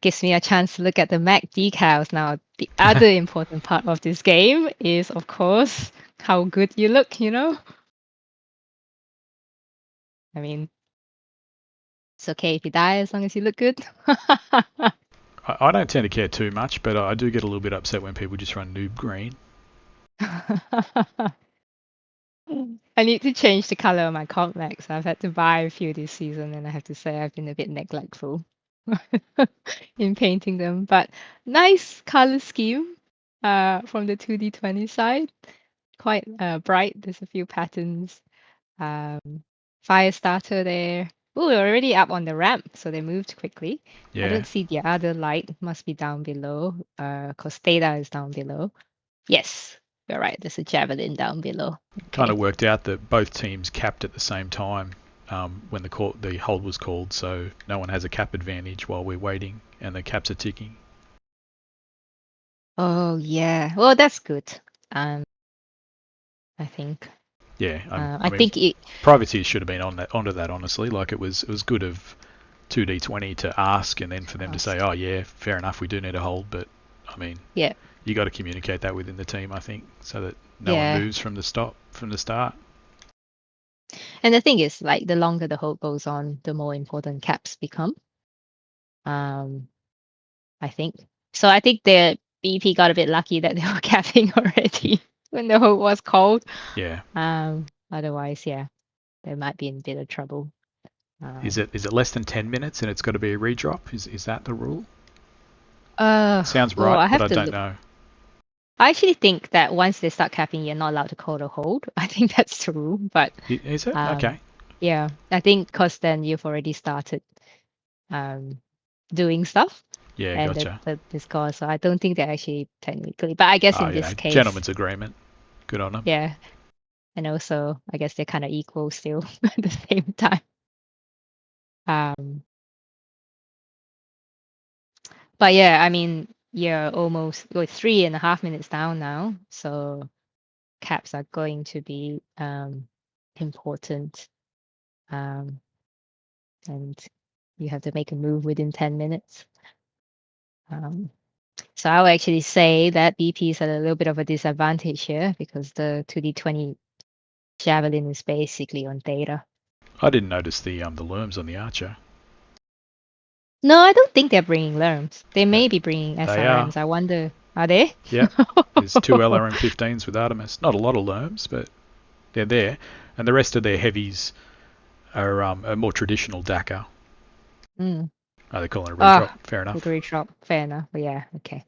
Gives me a chance to look at the Mac decals now. The other important part of this game is, of course, how good you look, I mean, it's okay if you die as long as you look good. I don't tend to care too much, but I do get a little bit upset when people just run noob green. I need to change the color of my comp max. I've had to buy a few this season, and I have to say I've been a bit neglectful in painting them. But nice color scheme from the 2D20 side. Quite bright. There's a few patterns. Fire starter there. Oh, we're already up on the ramp, so they moved quickly. Yeah. I don't see the other light. Must be down below. Because Theta is down below. Yes, you're right. There's a javelin down below. Kind of worked out that both teams capped at the same time when the hold was called, so no one has a cap advantage while we're waiting, and the caps are ticking. Oh yeah. Well, that's good. I think. Yeah, I think it. Privateers should have been onto that. Honestly, like it was good of 2D20 to ask, and then for them to say, "Oh yeah, fair enough, we do need a hold." But I mean, Yeah. you got to communicate that within the team, I think, so that no one moves from the start. And the thing is, like, the longer the hold goes on, the more important caps become. I think. So I think the BP got a bit lucky that they were capping already when the hold was called. Yeah. Otherwise, yeah, they might be in a bit of trouble. Is it less than 10 minutes and it's got to be a redrop? Is that the rule? Sounds well, right, but I don't know. I actually think that once they start capping, you're not allowed to call the hold. I think that's the rule, but Is it? Okay. yeah, I think because then you've already started. doing stuff. Yeah, And gotcha. the score. So I don't think they're actually technically, but I guess in this case, Gentleman's agreement. Good on them. yeah. And also, I guess they're kind of equal still at the same time. But yeah, I mean, you're almost 3.5 minutes down now, so caps are going to be important, and you have to make a move within 10 minutes. So I would actually say that BP is at a little bit of a disadvantage here because the 2D20 Javelin is basically on data. I didn't notice the lurms on the Archer. No, I don't think they're bringing lerms. They may be bringing They are. SRMs. I wonder, are they? Yeah. There's 2 LRM-15s with Artemis. Not a lot of lurms, but they're there. And the rest of their heavies are a more traditional DACA. Mm. Oh, they call it a redrop. Fair enough. Redrop. Fair enough. But yeah, okay.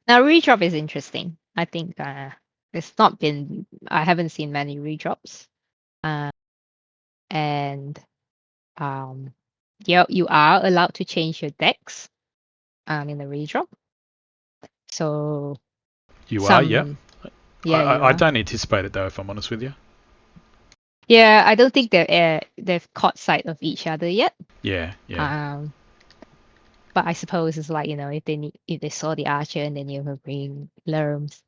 Now redrop is interesting. I think it's not been. I haven't seen many redrops. And you are allowed to change your decks in the redrop. So You are, yeah. Yeah, you I are. don't anticipate it though, if I'm honest with you. Yeah, I don't think they've caught sight of each other yet. Yeah. But I suppose it's like, if they saw the Archer and then you were bringing Lerms,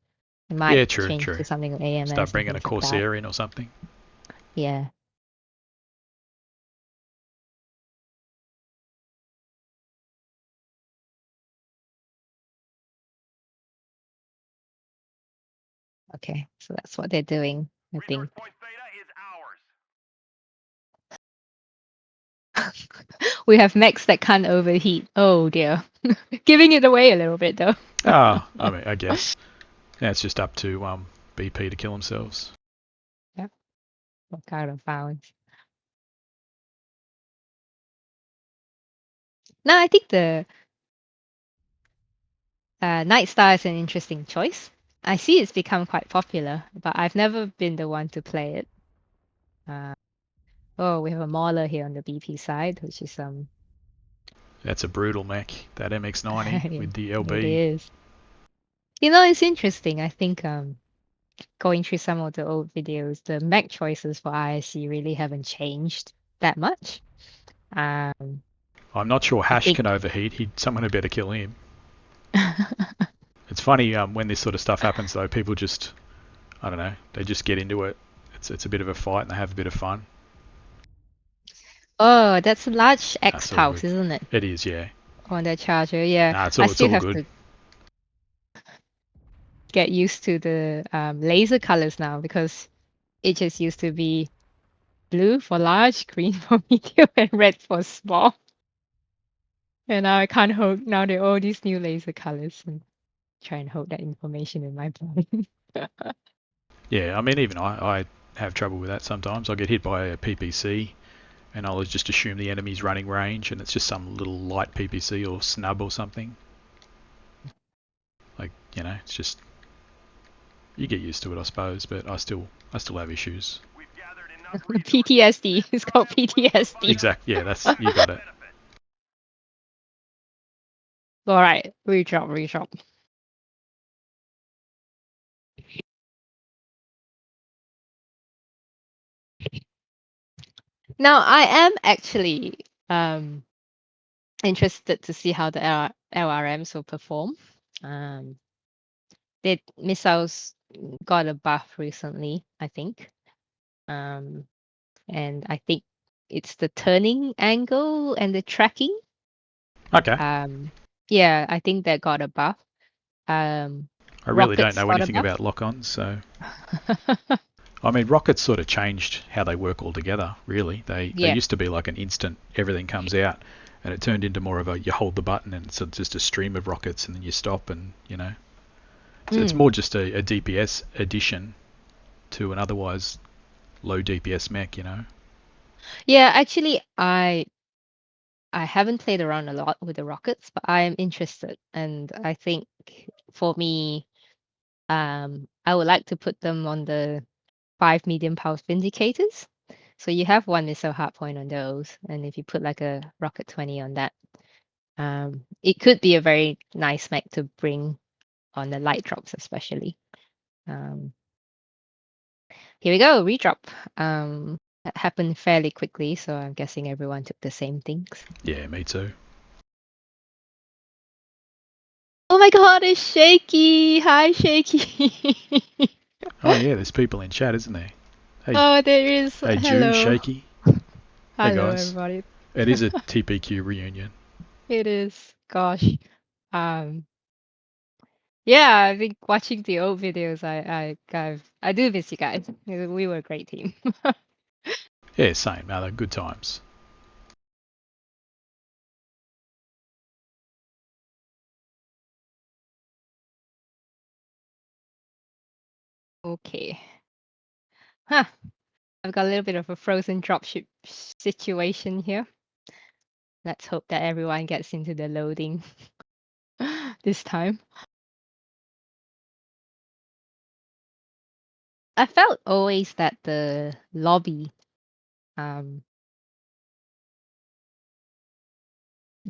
it might true. change to something like AMS. Start and bringing a things like that. Corsair in or something. Yeah. Okay, so that's what they're doing, I think. Resource point Theta is ours. We have mechs that can't overheat. Oh dear. Giving it away a little bit though. I mean, I guess. Yeah, it's just up to BP to kill themselves. Yeah. What kind of balance? No, I think the Night Star is an interesting choice. I see it's become quite popular, but I've never been the one to play it. We have a Mauler here on the BP side, which is That's a brutal mech, that MX-90 with the LB. It is. It's interesting. I think going through some of the old videos, the mech choices for ISC really haven't changed that much. I'm not sure Hash can overheat. Someone had better kill him. It's funny when this sort of stuff happens though, people just, I don't know, they just get into it. It's a bit of a fight and they have a bit of fun. Oh, that's a large X pulse, isn't it? It is, yeah. On that charger, yeah. Nah, it's I all still have good. to get used to the laser colors now because it just used to be blue for large, green for medium, and red for small. And now I can't hold. Now there are all these new laser colors and try and hold that information in my brain. Yeah, I mean, even I have trouble with that sometimes. I'll get hit by a PPC and I'll just assume the enemy's running range and it's just some little light PPC or snub or something. Like, it's just, you get used to it, I suppose, but I still have issues. PTSD. It's called PTSD. Exactly. Yeah, you got it. All right, redrop. Now I am actually interested to see how the LRMs will perform. The missiles got a buff recently, I think. And I think it's the turning angle and the tracking. Okay. Yeah, I think that got a buff. I really don't know anything about lock-ons, so I mean, rockets sort of changed how they work altogether, really. They used to be like an instant, everything comes out, and it turned into more of a, you hold the button and it's just a stream of rockets and then you stop and, It's more just a DPS addition to an otherwise low DPS mech, Yeah, actually, I haven't played around a lot with the rockets, but I am interested. And I think for me, I would like to put them on the 5 medium pulse vindicators. So you have one missile hardpoint on those, and if you put like a rocket 20 on that, it could be a very nice mech to bring on the light drops, especially. Here we go, redrop. That happened fairly quickly, so I'm guessing everyone took the same things. Yeah, me too. Oh my god, it's Shaky! Hi, Shaky! Oh yeah, there's people in chat, isn't there? Hey, oh, there is. hey Hello. Jude, Shaky. Hello, guys. everybody. It is a TPQ reunion. It is. Gosh. Yeah, I've been watching the old videos. I do miss you guys. We were a great team. Yeah, same. No, they're good times. Okay. Huh. I've got a little bit of a frozen dropship situation here. Let's hope that everyone gets into the loading this time. I felt always that the lobby, the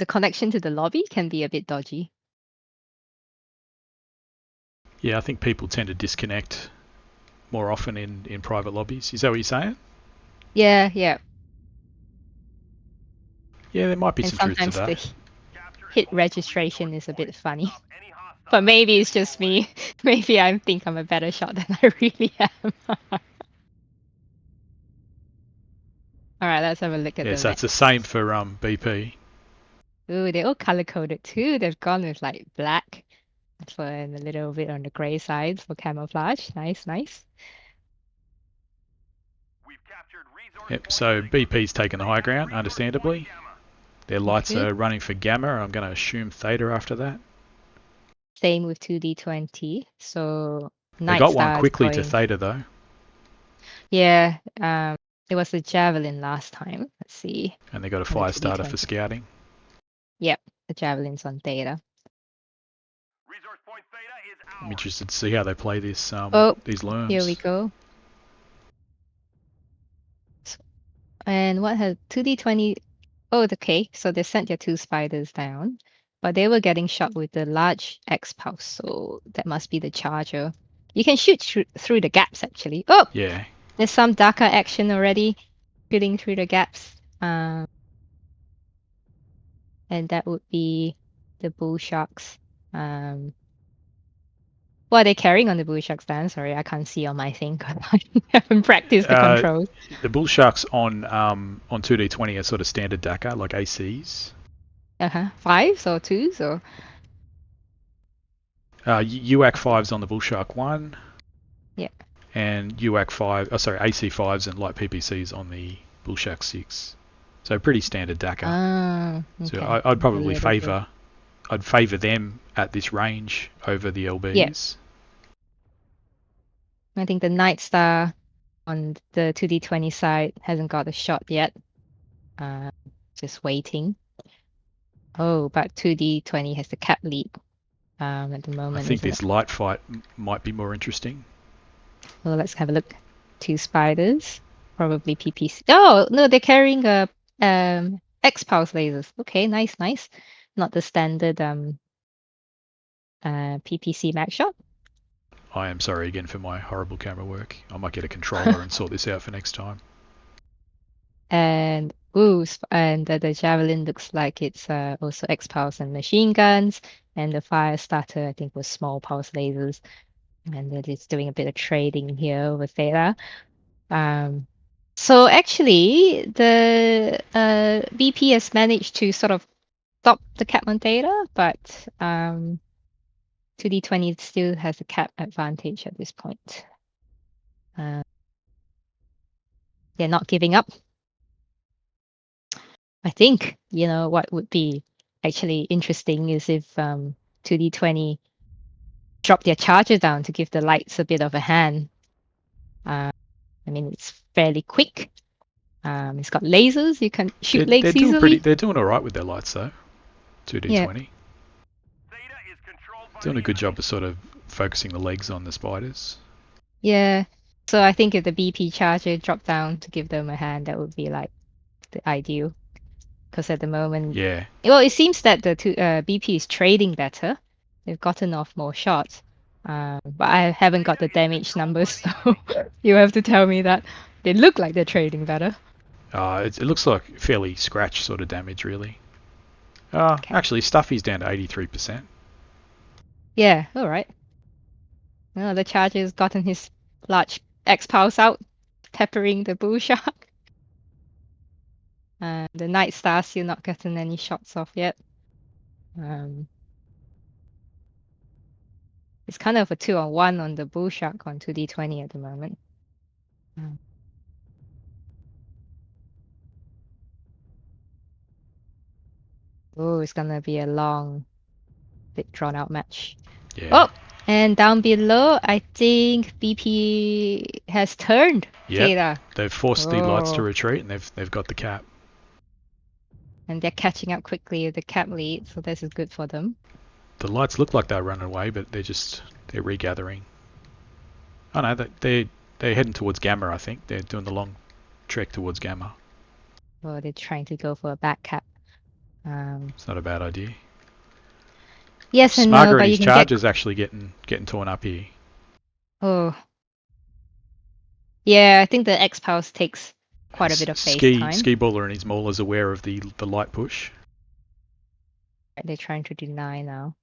connection to the lobby can be a bit dodgy. Yeah, I think people tend to disconnect more often in private lobbies. Is that what you're saying? Yeah. Yeah, there might be And some truth to sometimes that. the hit registration is a bit funny. But maybe it's just me. Maybe I think I'm a better shot than I really am. Alright, let's have a look at Yeah, the so it's the same for BP. Ooh, they're all color-coded too. They've gone with like black for and a little bit on the gray side for camouflage. Nice, nice. Yep, so BP's taken the high ground, understandably. Their lights Okay. are running for Gamma. I'm going to assume Theta after that. Same with 2D20. So They Night got one Star is quickly to going. Theta, though. Yeah, it was the Javelin last time. Let's see. And they got a On the fire starter for 2D20. scouting. Yep, the Javelin's on Theta. I'm interested to see how they play this. These lerms. Here we go. And what has 2D20? Oh, okay. So they sent their 2 spiders down, but they were getting shot with the large X pulse. So that must be the charger. You can shoot through the gaps actually. Oh, Yeah. there's some darker action already, shooting through the gaps. And that would be the bull sharks. What are they carrying on the bull sharks then? Sorry, I can't see on my thing. I haven't practiced the controls. The bull sharks on 2D20 are sort of standard DACA, like ACs. 5s or 2s or? UAC 5s on the bull shark 1. Yeah. And UAC 5, AC 5s and light PPCs on the bull shark 6. So pretty standard DACA. Okay. So I'd probably favour them at this range over the LBs. Yeah. I think the Night Star on the 2D20 side hasn't got a shot yet. Just waiting. Oh, but 2D20 has the cap lead at the moment. I think this light fight might be more interesting. Well, let's have a look. 2 spiders, probably PPC. Oh no, they're carrying a X-pulse lasers. Okay, nice. Not the standard PPC max shot. I am sorry again for my horrible camera work. I might get a controller and sort this out for next time. And Goose, and the Javelin looks like it's also X-pulse and machine guns, and the fire starter I think was small pulse lasers, and they're just doing a bit of trading here over Theta. So actually, the BP has managed to sort of stop the cap on Theta, but 2D20 still has a cap advantage at this point. They're not giving up. I think, what would be actually interesting is if 2D20 drop their charger down to give the lights a bit of a hand. I mean, it's fairly quick. It's got lasers. You can shoot legs easily. They're doing all right with their lights, though. 2D20. Yeah. Doing a good job of sort of focusing the legs on the spiders. Yeah. So I think if the BP charger dropped down to give them a hand, that would be like the ideal. Because at the moment, Yeah. well, it seems that the BP is trading better. They've gotten off more shots. But I haven't got the damage numbers, so you have to tell me that. They look like they're trading better. It looks like fairly scratch sort of damage, really. Okay. Actually, Stuffy's down to 83%. Yeah, all right. Oh, the Charger's gotten his large X-Pulse out, peppering the bull shark. The Night Star still not getting any shots off yet. It's kind of a 2-on-1 on the bull shark on 2D20 at the moment. Oh, it's gonna be a long, big drawn out match. Yeah. Oh, and down below, I think BP has turned. Yep. Theta. They've forced the lights to Oh. retreat, and they've got the cap. And they're catching up quickly with the cap lead, so this is good for them. The lights look like they're running away, but they're regathering. Oh no, they're heading towards Gamma. I think they're doing the long trek towards Gamma. Or they're trying to go for a back cap. It's not a bad idea. Yes and no, Smarter but and you his can Charger's actually getting torn up here. Oh. Yeah, I think the X-Pulse takes quite a bit of face time. Ski Baller and his Mauler's aware of the light push. They're trying to deny now.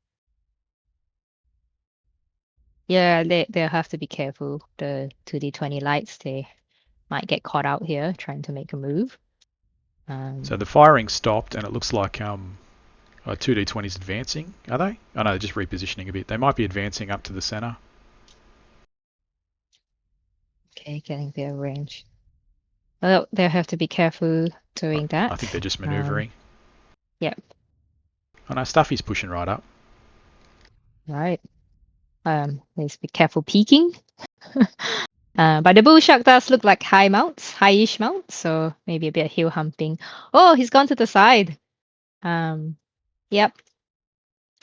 Yeah, they'll have to be careful. The 2D20 lights, they might get caught out here trying to make a move. So the firing stopped, and it looks like 2D20's advancing. Are they? Oh no, they're just repositioning a bit. They might be advancing up to the center. Okay, getting their range. Well, they'll have to be careful doing that. I think they're just maneuvering. Yep. Oh no, Stuffy's pushing right up. Right. Let's be careful peeking. But the bull shark does look like high-ish mounts, so maybe a bit of heel humping. Oh, he's gone to the side. Yep.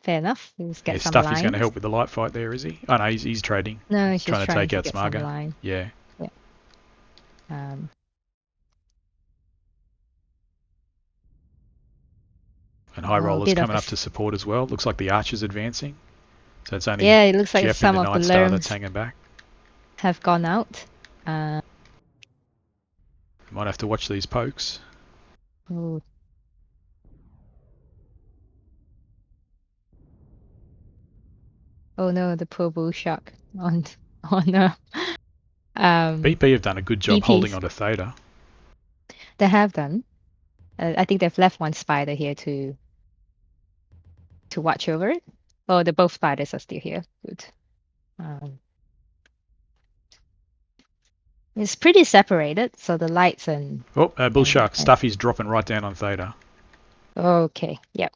Fair enough. Let's get some Stuffy's lines. going to help with the light fight there, is he? Oh no, he's trading. No, he's just trying to take out get some Smarga. line. Yeah. Um, And High Roller's bit of coming a up to support as well. Looks like the Archer's advancing. So it's only yeah, it looks like Jeff some and the of the Night Star lerms that's hanging back. have gone out. Might have to watch these pokes. Oh. Oh no, the poor bull shark on BP have done a good job BPs. holding onto Theta. They have done. I think they've left one spider here to watch over it. Oh, the both spiders are still here. Good. It's pretty separated, so the lights and Bull Shark. Stuffy's dropping right down on Theta. okay, yep.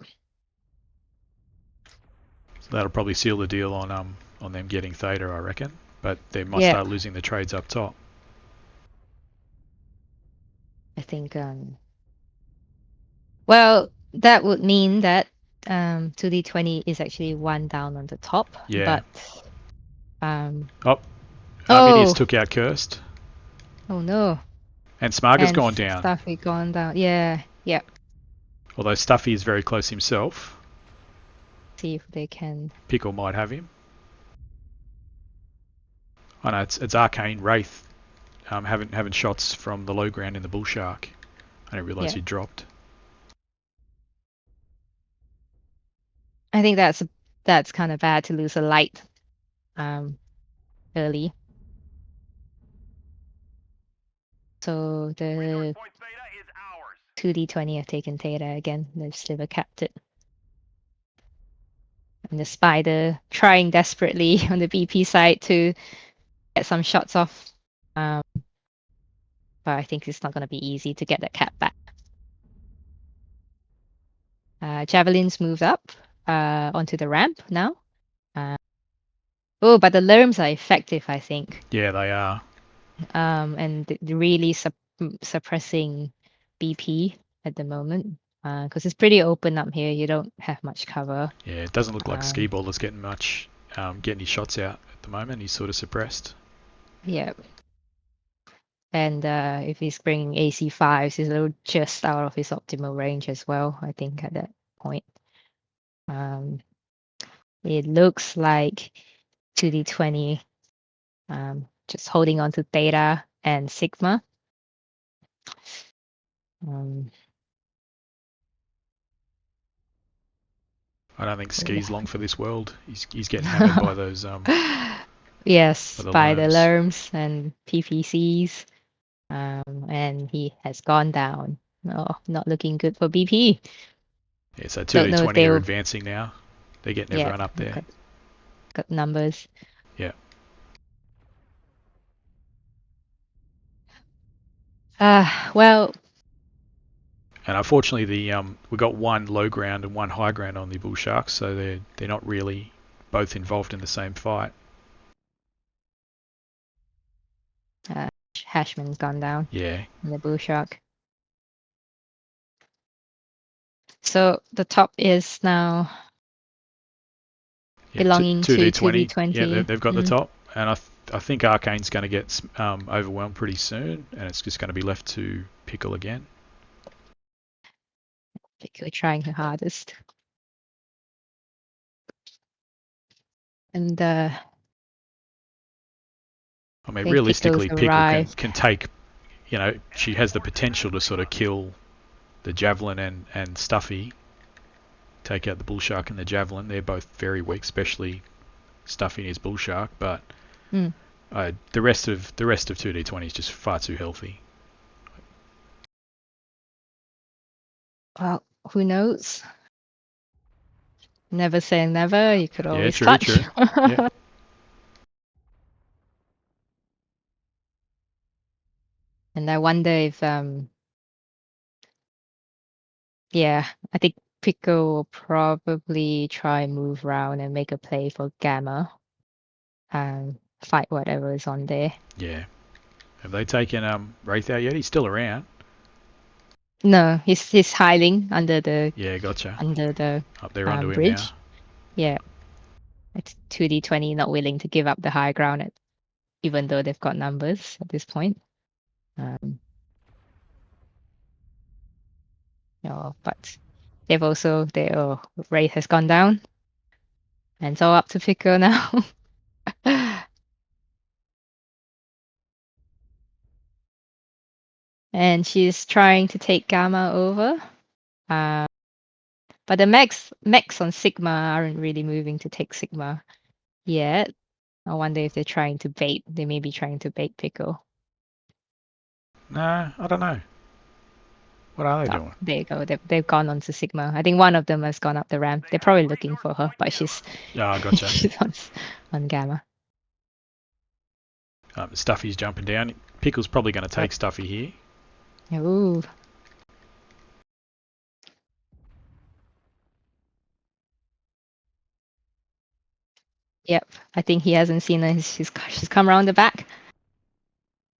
So that'll probably seal the deal on them getting Theta, I reckon. But they might start losing the trades up top. I think well, that would mean that 2D20 is actually one down on the top. Yeah. But Midius took out Cursed. Oh no. And Smarga's gone down. Stuffy gone down. Yeah, yep. Although Stuffy is very close himself. See if they can. Pickle might have him. Oh no, it's Arcane Wraith having shots from the low ground in the Bull Shark. I didn't realise he dropped. I think that's kind of bad to lose a light early. So the 2D20 have taken Theta again. They've sliver capped it. And the spider trying desperately on the BP side to get some shots off. But I think it's not going to be easy to get that cap back. Javelins moved up onto the ramp now. But the lerms are effective, I think. Yeah, they are. And really suppressing BP at the moment. Because it's pretty open up here. You don't have much cover. Yeah, it doesn't look like Ski Baller's getting much, getting his shots out at the moment. He's sort of suppressed. Yeah. And if he's bringing AC5s, he's a little just out of his optimal range as well, I think, at that point. It looks like 2D20 just holding on to Theta and Sigma. I don't think Ski's long for this world. He's getting hammered by those Yes, by the lerms. lerms and PPCs. And he has gone down. Oh, not looking good for BP. Yeah, so Don't know if 2D20 they are will. advancing now. They're getting Yeah, everyone up there. got numbers. Yeah. Well. And unfortunately, we got one low ground and one high ground on the bull sharks, so they're not really both involved in the same fight. Hashman's gone down. Yeah. In the bull shark. So the top is now belonging to 2D20. Yeah, they've got the top, and I think Arcane's going to get overwhelmed pretty soon, and it's just going to be left to Pickle again. Pickle trying her hardest. And I mean, realistically, Pickle can take, she has the potential to sort of kill the Javelin and Stuffy, take out the Bull Shark and the Javelin. They're both very weak, especially Stuffy and his Bull Shark, but the rest of 2D20 is just far too healthy. Well, who knows? Never say never. You could always true, touch. True. Yeah. And I wonder if I think Pico will probably try and move around and make a play for Gamma and fight whatever is on there. Yeah. Have they taken Wraith out yet? He's still around. No, he's hiding under the gotcha. Under the up there onto bridge. him now. Yeah. It's 2D20 not willing to give up the high ground even though they've got numbers at this point. But they've also their rate has gone down. And it's all up to Pico now. And she's trying to take Gamma over. But the mechs on Sigma aren't really moving to take Sigma yet. I wonder if they're trying to bait. They may be trying to bait Pico. No, I don't know. What are they doing? There you go. They've gone on to Sigma. I think one of them has gone up the ramp. They're probably looking for her, but she's gotcha. she's on Gamma. Stuffy's jumping down. Pickle's probably going to take Stuffy here. Ooh. Yep, I think he hasn't seen her. She's come around the back,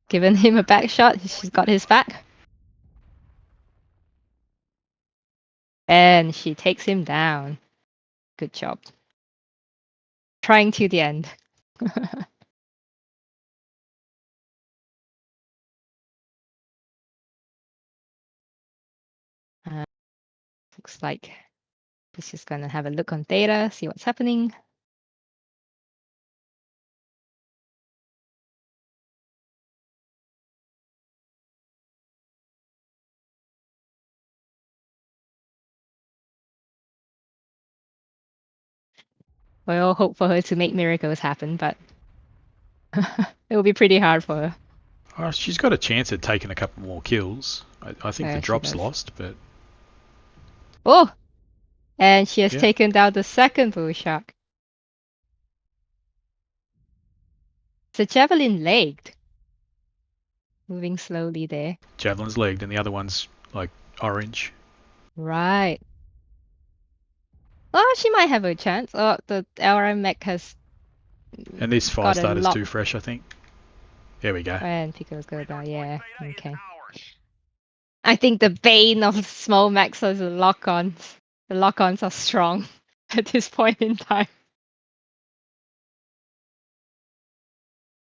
given him a back shot. She's got his back, and she takes him down. Good job. Trying to the end. Looks like he's just gonna have a look on Theta, see what's happening. We all hope for her to make miracles happen, but it will be pretty hard for her. Oh, she's got a chance at taking a couple more kills. I think the drop's lost, but... Oh! And she has taken down the second bull shark. It's a Javelin legged. Moving slowly there. Javelin's legged and the other one's like orange. Right. Oh, she might have a chance. Oh, the LRM mech has... And this fire starter's too fresh, I think. There we go. And Pico's go down, yeah. Okay. I think the bane of small mechs is the lock-ons. The lock-ons are strong at this point in time.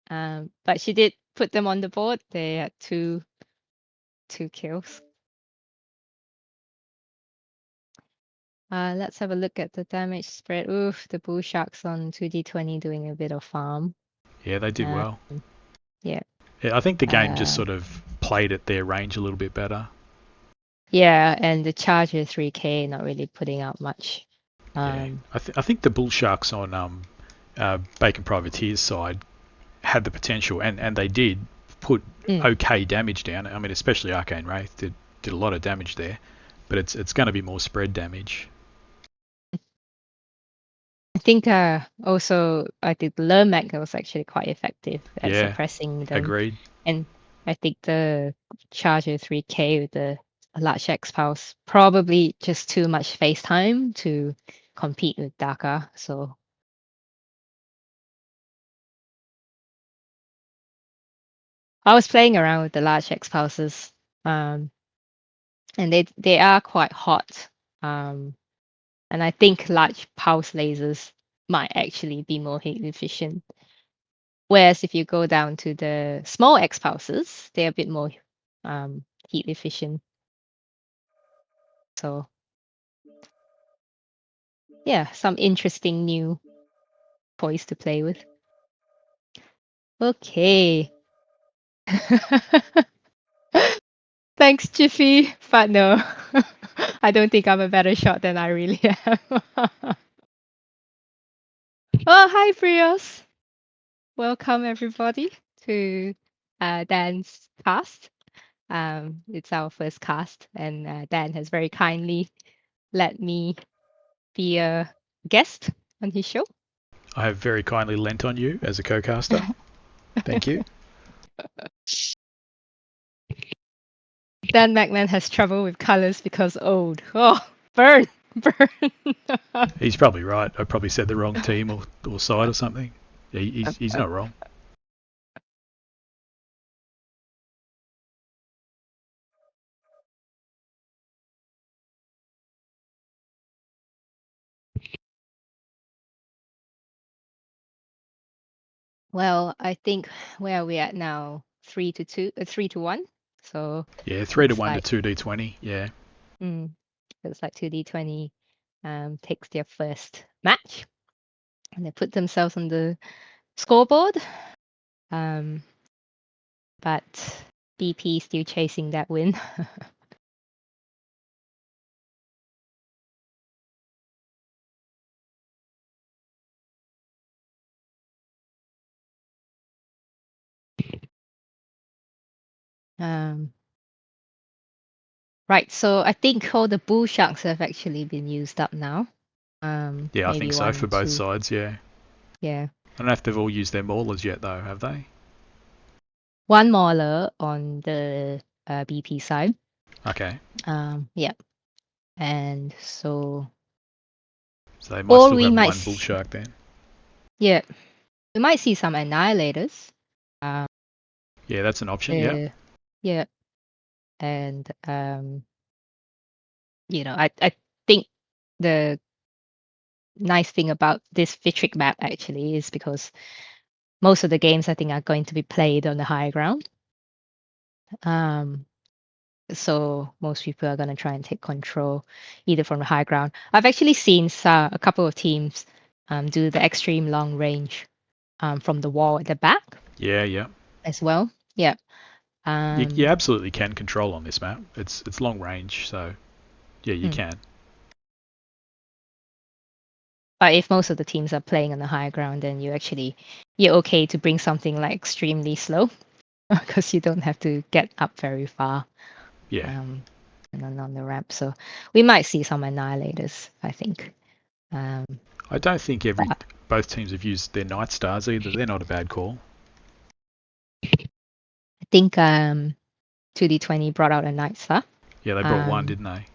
But she did put them on the board. They had two kills. Let's have a look at the damage spread. Oof, the bull sharks on 2d20 doing a bit of farm. Yeah, they did well. Yeah. Yeah, I think the game just sort of played at their range a little bit better. Yeah, and the Charger 3K not really putting out much. Yeah, I think the bull sharks on Bacon Privateer's side had the potential, and they did put okay damage down. I mean, especially Arcane Wraith did a lot of damage there, but it's going to be more spread damage. I think also I think Lermac was actually quite effective at suppressing them. Agreed. And I think the Charger 3K with the large X pulse probably just too much face time to compete with Daka. So I was playing around with the large X pulses, and they are quite hot. And I think large pulse lasers might actually be more heat efficient. Whereas if you go down to the small X pulses, they're a bit more heat efficient. So yeah, some interesting new toys to play with. Okay. Thanks, Jiffy. But no, I don't think I'm a better shot than I really am. Oh, hi, Brios. Welcome, everybody, to Dan's cast. It's our first cast, and Dan has very kindly let me be a guest on his show. I have very kindly lent on you as a co-caster. Thank you. Dan McMahon has trouble with colors because old. Oh, burn. He's probably right. I probably said the wrong team or side or something. Yeah, he's not wrong. Well, I think where are we at now? 3-1. So yeah, 3-1 to 2d20. Yeah. It's like 2d20 takes their first match, and they put themselves on the scoreboard. But BP still chasing that win. Right, so I think all the bull sharks have actually been used up now. Yeah, I think so for both sides, yeah. Yeah. I don't know if they've all used their maulers yet, though, have they? One mauler on the BP side. Okay. Yeah. And so they might still have one bull shark then. Yeah. We might see some annihilators. Yeah, that's an option, yeah. Yeah. And I think the nice thing about this Vitric map actually is because most of the games I think are going to be played on the high ground. So most people are going to try and take control either from the high ground. I've actually seen a couple of teams do the extreme long range from the wall at the back. Yeah. As well. Yeah. You absolutely can control on this map. It's long range, so yeah, you can. But if most of the teams are playing on the high ground, then you're okay to bring something like extremely slow because you don't have to get up very far. Yeah. And then on the ramp. So we might see some annihilators, I think. I don't think both teams have used their Night Stars either. They're not a bad call. I think 2D20 brought out a Night Star. Yeah, they brought one, didn't they?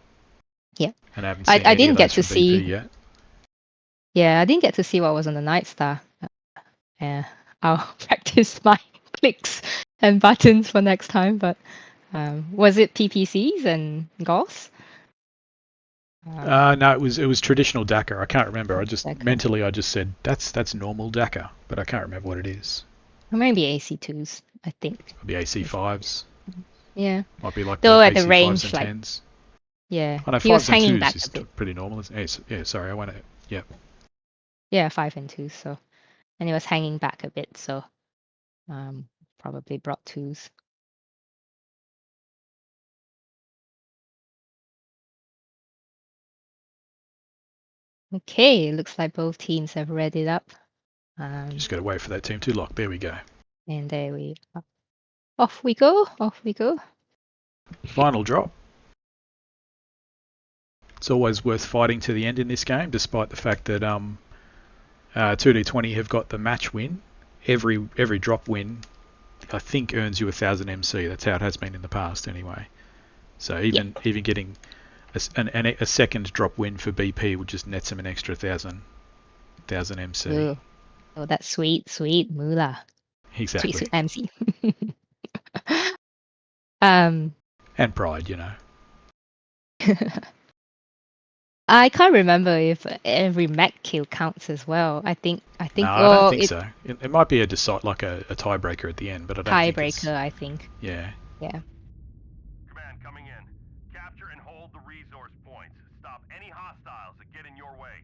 Yeah. And I haven't seen I didn't get to see BP yet. Yeah, I didn't get to see what was on the Night Star. I'll practice my clicks and buttons for next time. But was it PPCs and Gauss? No, it was traditional Dakar. I can't remember. I just mentally I just said that's normal Dakar, but I can't remember what it is. Or maybe AC2s. I think. The AC5s. Yeah. Might be like Though the at the AC5s range, and like 10s. yeah, I know he was 5s and hanging 2s back is a bit. pretty normal. Yeah, sorry, I went. Yeah. Yeah, 5 and 2. So, and he was hanging back a bit. So, probably brought 2s. Okay, looks like both teams have readied up. Just got to wait for that team to lock. There we go. And there we are. Off we go. Off we go. Final drop. It's always worth fighting to the end in this game, despite the fact that 2D20 have got the match win. Every drop win, I think, earns you 1,000 MC. That's how it has been in the past, anyway. So even getting a second drop win for BP would just net them an extra 1,000 MC. Ooh. Oh, that's sweet moolah. Exactly. Sweet MC. um, And pride, you know. I can't remember if every mech kill counts as well. I think. No, I don't think so. It might be a tiebreaker at the end, but I don't think it's... Tiebreaker, I think. Yeah. Yeah. Command coming in. Capture and hold the resource points. Stop any hostiles that get in your way.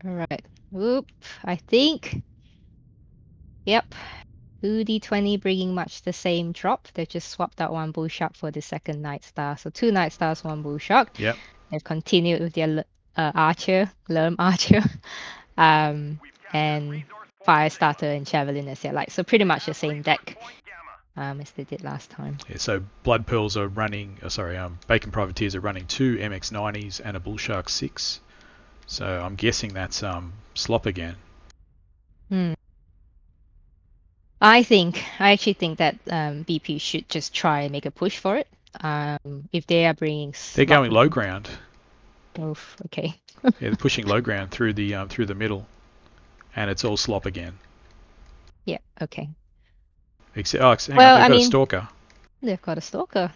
All right. Whoop. I think. Yep. 2D20 bringing much the same drop. They just swapped out one bull shark for the second night star. So 2 night stars, 1 bull shark. Yep. They've continued with their archer, Lerm archer, and fire starter and javelin as their like. So pretty much the same deck as they did last time. Yeah, so Blood Pearls are running, Bacon Privateers are running 2 MX-90s and a Bull Shark 6. So I'm guessing that's slop again. I actually think that BP should just try and make a push for it. If they are bringing, They're going low ground. Both okay. Yeah, they're pushing low ground through the middle, and it's all slop again. Yeah. Okay. Except, they've got a stalker. They've got a stalker.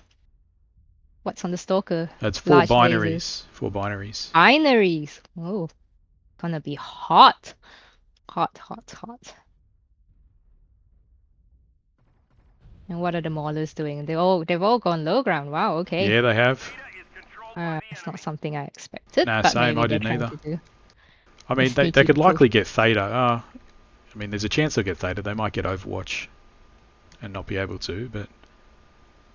What's on the stalker? That's 4 binaries. 4 binaries. Binaries. Oh, gonna be hot. Hot. And what are the maulers doing? They've all gone low ground. Wow. Okay. Yeah, they have. It's not something I expected. Nah, but same. maybe I didn't either. do. I mean, they could likely get Theta. I mean, there's a chance they'll get Theta. They might get Overwatch and not be able to, but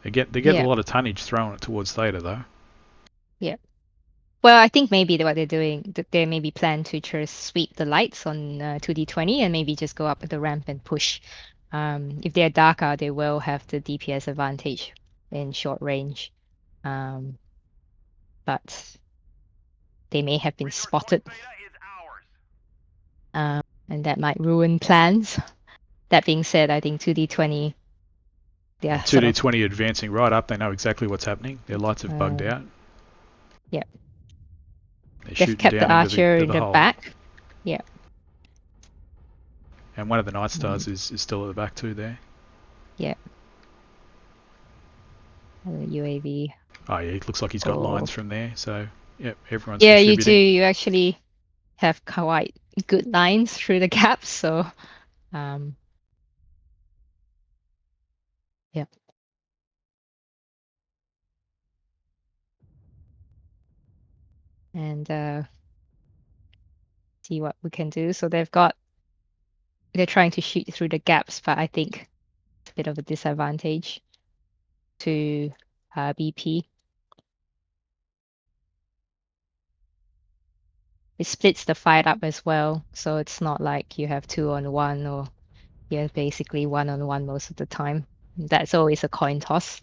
they get a lot of tonnage throwing it towards Theta, though. Yeah. Well, I think maybe what they're doing, they maybe plan to just sweep the lights on 2D20 and maybe just go up the ramp and push. If they're darker, they will have the DPS advantage in short range. But they may have been spotted. And that might ruin plans. That being said, I think 2D20... 2D20 advancing right up. They know exactly what's happening. Their lights have bugged out. Yep. They've kept the archer in the back. Yeah. And one of the Night Stars is still at the back too there. Yeah. UAV. Oh yeah, it looks like he's got lines from there. So yep, everyone's Yeah, contributing. you do. You actually have quite good lines through the gaps. So, yeah. And see what we can do. So they're trying to shoot through the gaps, but I think it's a bit of a disadvantage to BP. It splits the fight up as well, so it's not like you have 2-on-1 or you're basically 1-on-1 most of the time. That's always a coin toss.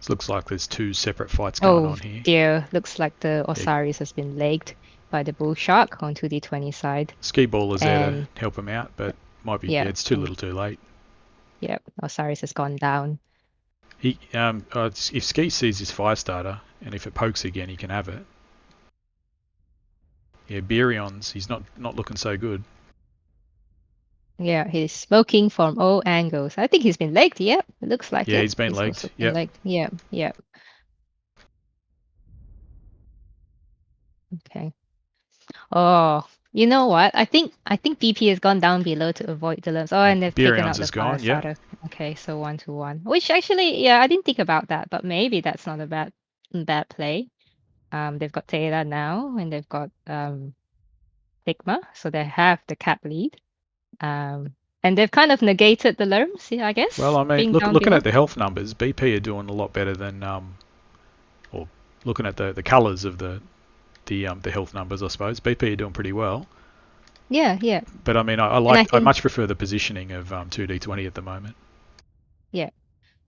It looks like there's 2 separate fights going on here. Dear, looks like the Osiris has been legged by the bull shark on 2D20 side. Ski Ball is there to help him out, but might be it's too little too late. Yep, Osiris has gone down. He if Ski sees his fire starter and if it pokes again, he can have it. Yeah, Beerion's he's not looking so good. Yeah, he's smoking from all angles. I think he's been legged. Yep, it looks like it. Yeah, he's been legged. Yeah. Okay. Oh, You know what? I think BP has gone down below to avoid the lerms. Oh, and they've taken Birion's out the is gone, yeah. firestarter. Okay, so 1-1. Which actually, yeah, I didn't think about that, but maybe that's not a bad play. They've got Taylor now, and they've got Sigma, so they have the cap lead. And they've kind of negated the lerms, yeah, I guess. Well, I mean, being down looking below. at the health numbers, BP are doing a lot better than, or looking at the colours of the health numbers, I suppose. BP are doing pretty well. Yeah, yeah. But I mean, I much prefer the positioning of 2D20 at the moment. Yeah.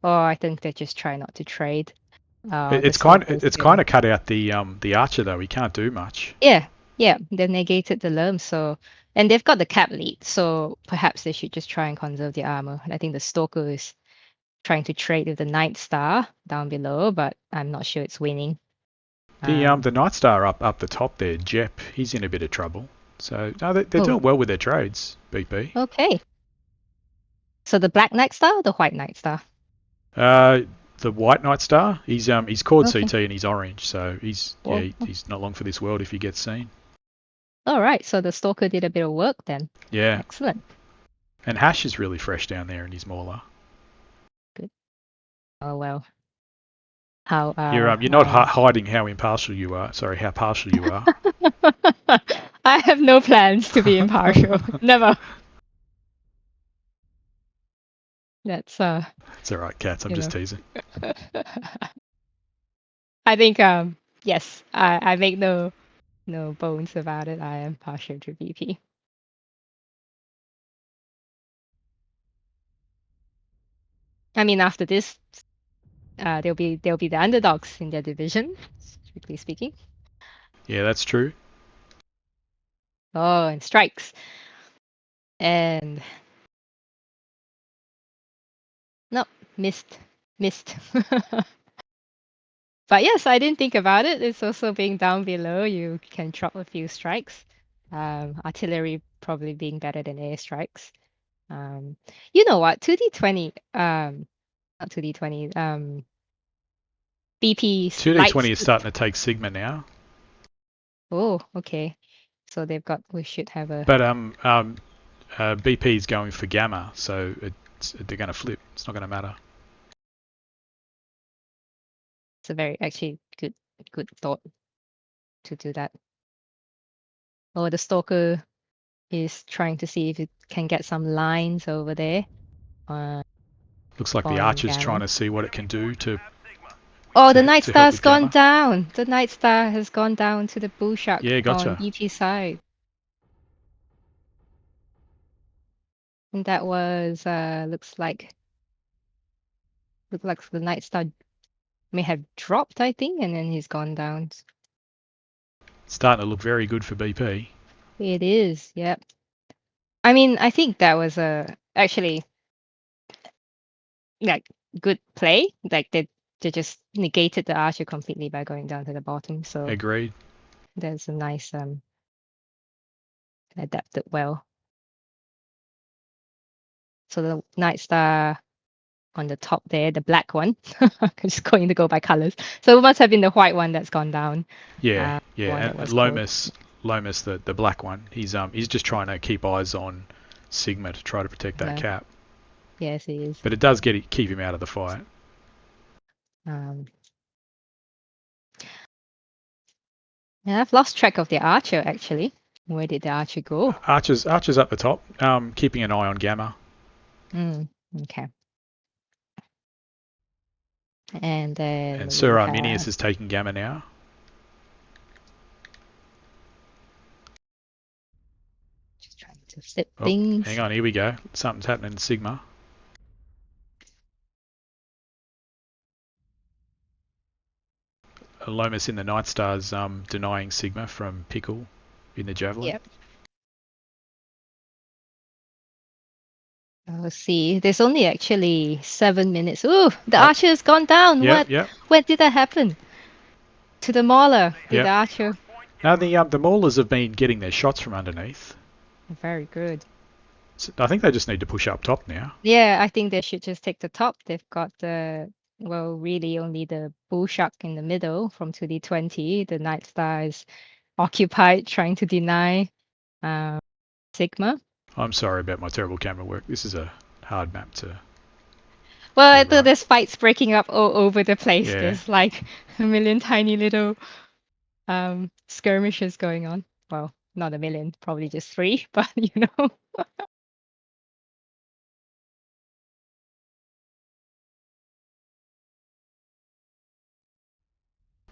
Oh, I think they just try not to trade. It's kind of cut out the archer though. He can't do much. Yeah, yeah. They negated the lerm, so and they've got the cap lead, so perhaps they should just try and conserve the armor. And I think the stalker is trying to trade with the Night Star down below, but I'm not sure it's winning. The Night Star up the top there, Jep, he's in a bit of trouble. So no, they're doing well with their trades, BP. Okay. So the Black Night Star or the White Night Star? The White Night Star, he's called Okay. CT and he's orange, so he's not long for this world if he gets seen. All right, so the stalker did a bit of work then. Yeah. Excellent. And Hash is really fresh down there in his mauler. Good. Oh well. How you're not hiding how impartial you are. Sorry, how partial you are. I have no plans to be impartial. Never. That's It's all right, Cats. I'm just teasing. I think yes, I make no bones about it. I am partial to BP. I mean, after this, they'll be the underdogs in their division, strictly speaking. Yeah, that's true. Oh, and strikes. And no, missed. But yes, I didn't think about it. It's also being down below. You can drop a few strikes. Artillery probably being better than airstrikes. You know what? 2D20. Not 2D20. BP 2D20 is starting to take Sigma now. Oh, okay. So we should have a. But BP is going for Gamma, so they're going to flip. It's not going to matter. It's a very actually good thought to do that. Oh, the stalker is trying to see if it can get some lines over there. Looks like the archer's trying to see what it can do to. Oh, the Night Star's gone down. The Night Star has gone down to the bull shark on BP side. And that was looks like the Night Star may have dropped, I think, and then he's gone down. Starting to look very good for BP. It is, yep. I mean, I think that was actually like good play. Like they just negated the archer completely by going down to the bottom. So agreed. There's a nice adapted well. So the Night Star on the top there, the black one. I'm just going to go by colors. So it must have been the white one that's gone down. Yeah, yeah. And Lomas, the black one. He's just trying to keep eyes on Sigma to try to protect that cap. Yes, he is. But it does keep him out of the fight. Yeah, I've lost track of the archer actually. Where did the archer go? Archer's up the top, keeping an eye on Gamma. Okay. And then. And Sir Arminius is taking Gamma now. Just trying to flip things. Hang on, here we go. Something's happening in Sigma. Lomas in the Night Star's denying Sigma from Pickle in the Javelin. Yep. Let's see. There's only actually 7 minutes. Ooh, the archer has gone down. Yep. When did that happen? To the mauler. Did the archer? Now the maulers have been getting their shots from underneath. Very good. So I think they just need to push up top now. Yeah, I think they should just take the top. They've got really only the bull shark in the middle from 2D20. The Night Star is occupied trying to deny Sigma. I'm sorry about my terrible camera work. This is a hard map to. Well, I Right. thought there's fights breaking up all over the place. Yeah. There's like a million tiny little skirmishes going on. Well, not a million, probably just 3, but you know.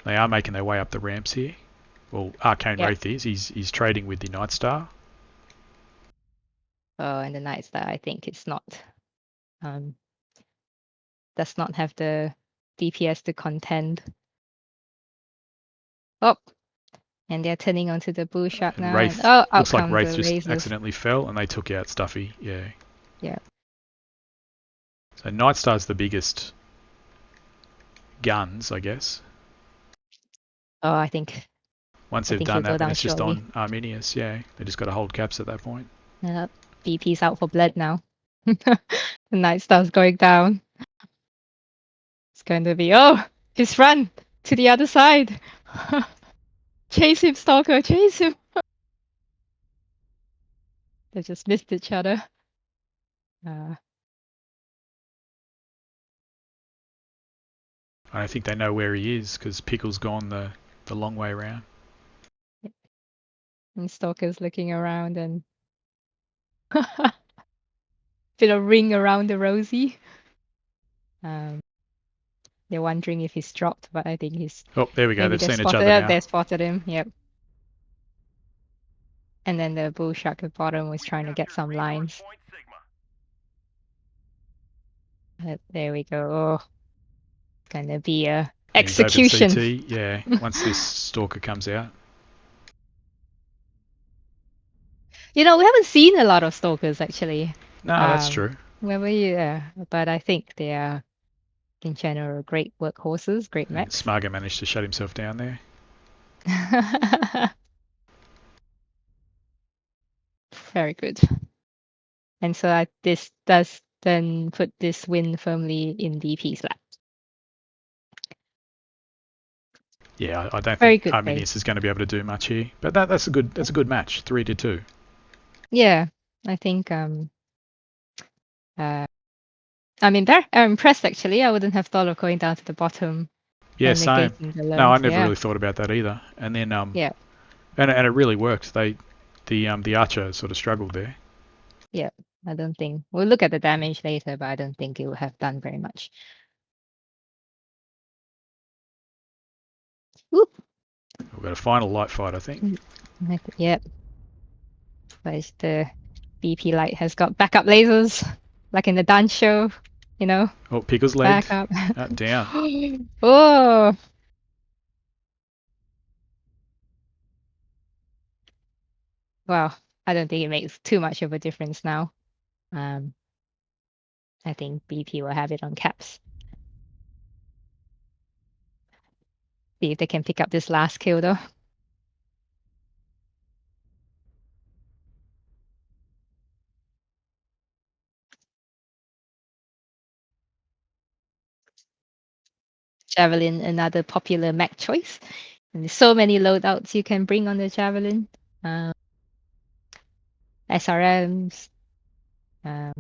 They are making their way up the ramps here. Well, Arcane Yeah. Wraith is. He's trading with the Night Star. Oh, and the Night Star, I think it's not does not have the DPS to contend. Oh, and they're turning onto the bull shark And now. Wraith, And, out looks like come Wraith the just razors. accidentally fell and they took out Stuffy. Yeah. Yeah. So Night Star's the biggest guns, I guess. Oh, I think Once they've he'll done go that, then down it's just shortly. on Arminius. Yeah, they just got to hold caps at that point. BP's out for blood now. The Night Star's going down. It's going to be, oh, he's run to the other side. Chase him, Stalker, chase him. They just missed each other. I don't think they know where he is because Pickle's gone the long way around. And Stalker's looking around and bit of ring around the Rosie. They're wondering if he's dropped, but I think he's. Oh, there we go. Maybe They've seen each spotted other him. now. They spotted him. Yep. And then the bull shark at the bottom was trying to get some lines. But there we go. Oh, it's gonna be a execution. He's over CT. Yeah. Once this Stalker comes out. You know, we haven't seen a lot of stalkers actually. No, that's true. But I think they are, in general, great workhorses, great mechs. Smarga managed to shut himself down there. Very good. And so this does then put this win firmly in DP's lap. Yeah, I don't Very think good Arminius is going to be able to do much here. But that's a good match. 3-2. Yeah, I think I'm impressed actually. I wouldn't have thought of going down to the bottom. Yeah, and same. negating the No, I length, never yeah. really thought about that either. And then Yeah. and it really worked. The archer sort of struggled there. Yeah, I don't think we'll look at the damage later, but I don't think it will have done very much. Whoop. We've got a final light fight, I think. Yep. But the BP light has got backup lasers, like in the dance show, you know. Oh, Pickle's legged. Backup. Down. Oh. Well, I don't think it makes too much of a difference now. I think BP will have it on caps. See if they can pick up this last kill though. Javelin, another popular mech choice. And there's so many loadouts you can bring on the Javelin. SRMs,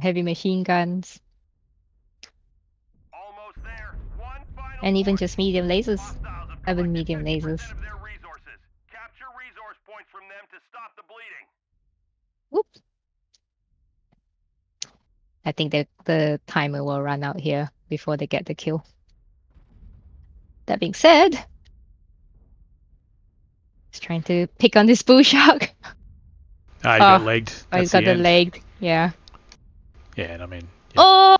heavy machine guns, and even just medium lasers. 7 medium lasers. Capture resource points from them to stop the bleeding. Whoops. I think that the timer will run out here before they get the kill. That being said, he's trying to pick on this bull shark. Ah, he got legged. Oh, he's got the leg. Yeah. Yeah, and I mean. Yeah. Oh,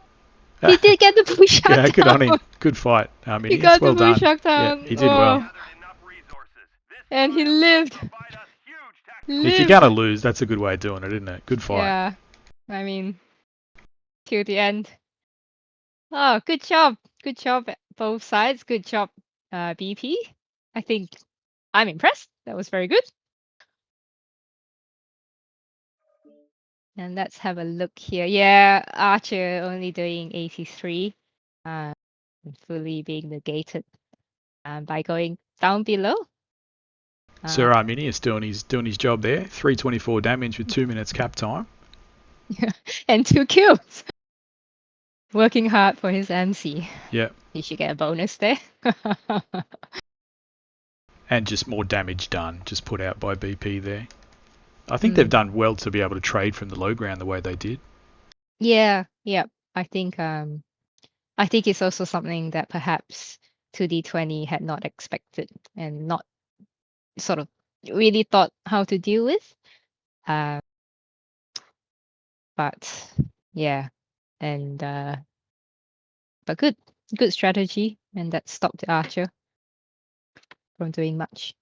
he did get the bull shark down. Yeah, good on him. Good fight. I mean, he got well the bull done. shark down. Yeah, he did well. And he lived. If you're gonna lose, that's a good way of doing it, isn't it? Good fight. Yeah. I mean, till the end. Oh, good job. Good job both sides. Good job, BP. I think I'm impressed. That was very good. And let's have a look here. Yeah, Archer only doing 83. Fully being negated by going down below. Sir Arminius doing his job there. 324 damage with 2 minutes cap time. And 2 kills. Working hard for his MC. Yeah. He should get a bonus there. And just more damage done, just put out by BP there. I think they've done well to be able to trade from the low ground the way they did. Yeah. I think it's also something that perhaps 2D20 had not expected and not sort of really thought how to deal with. But yeah, and but good strategy, and that stopped the archer from doing much.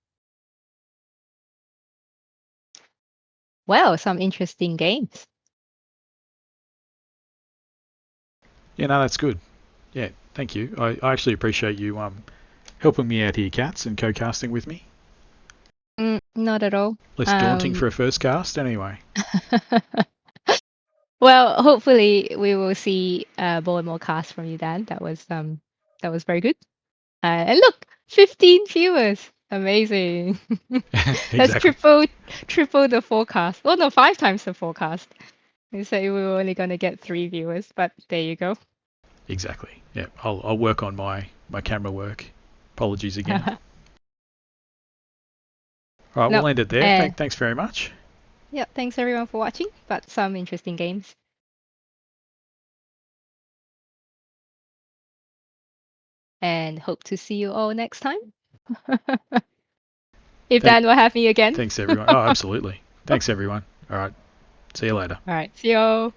Well, some interesting games. Yeah, no, that's good. Yeah, thank you. I actually appreciate you helping me out here, Cats, and co-casting with me. Not at all. Less daunting for a first cast, anyway. Well, hopefully we will see more and more casts from you, Dan. That was very good. And look, 15 viewers. Amazing. Exactly. That's triple the forecast. Oh no, 5 times the forecast. We said we were only going to get 3 viewers, but there you go. Exactly. Yeah, I'll work on my camera work. Apologies again. All right, we'll end it there. Thanks very much. Yeah, thanks everyone for watching, but some interesting games. And hope to see you all next time. If Dan will have me again. Thanks everyone. Oh, absolutely. Thanks everyone. All right. See you later. All right. See you all.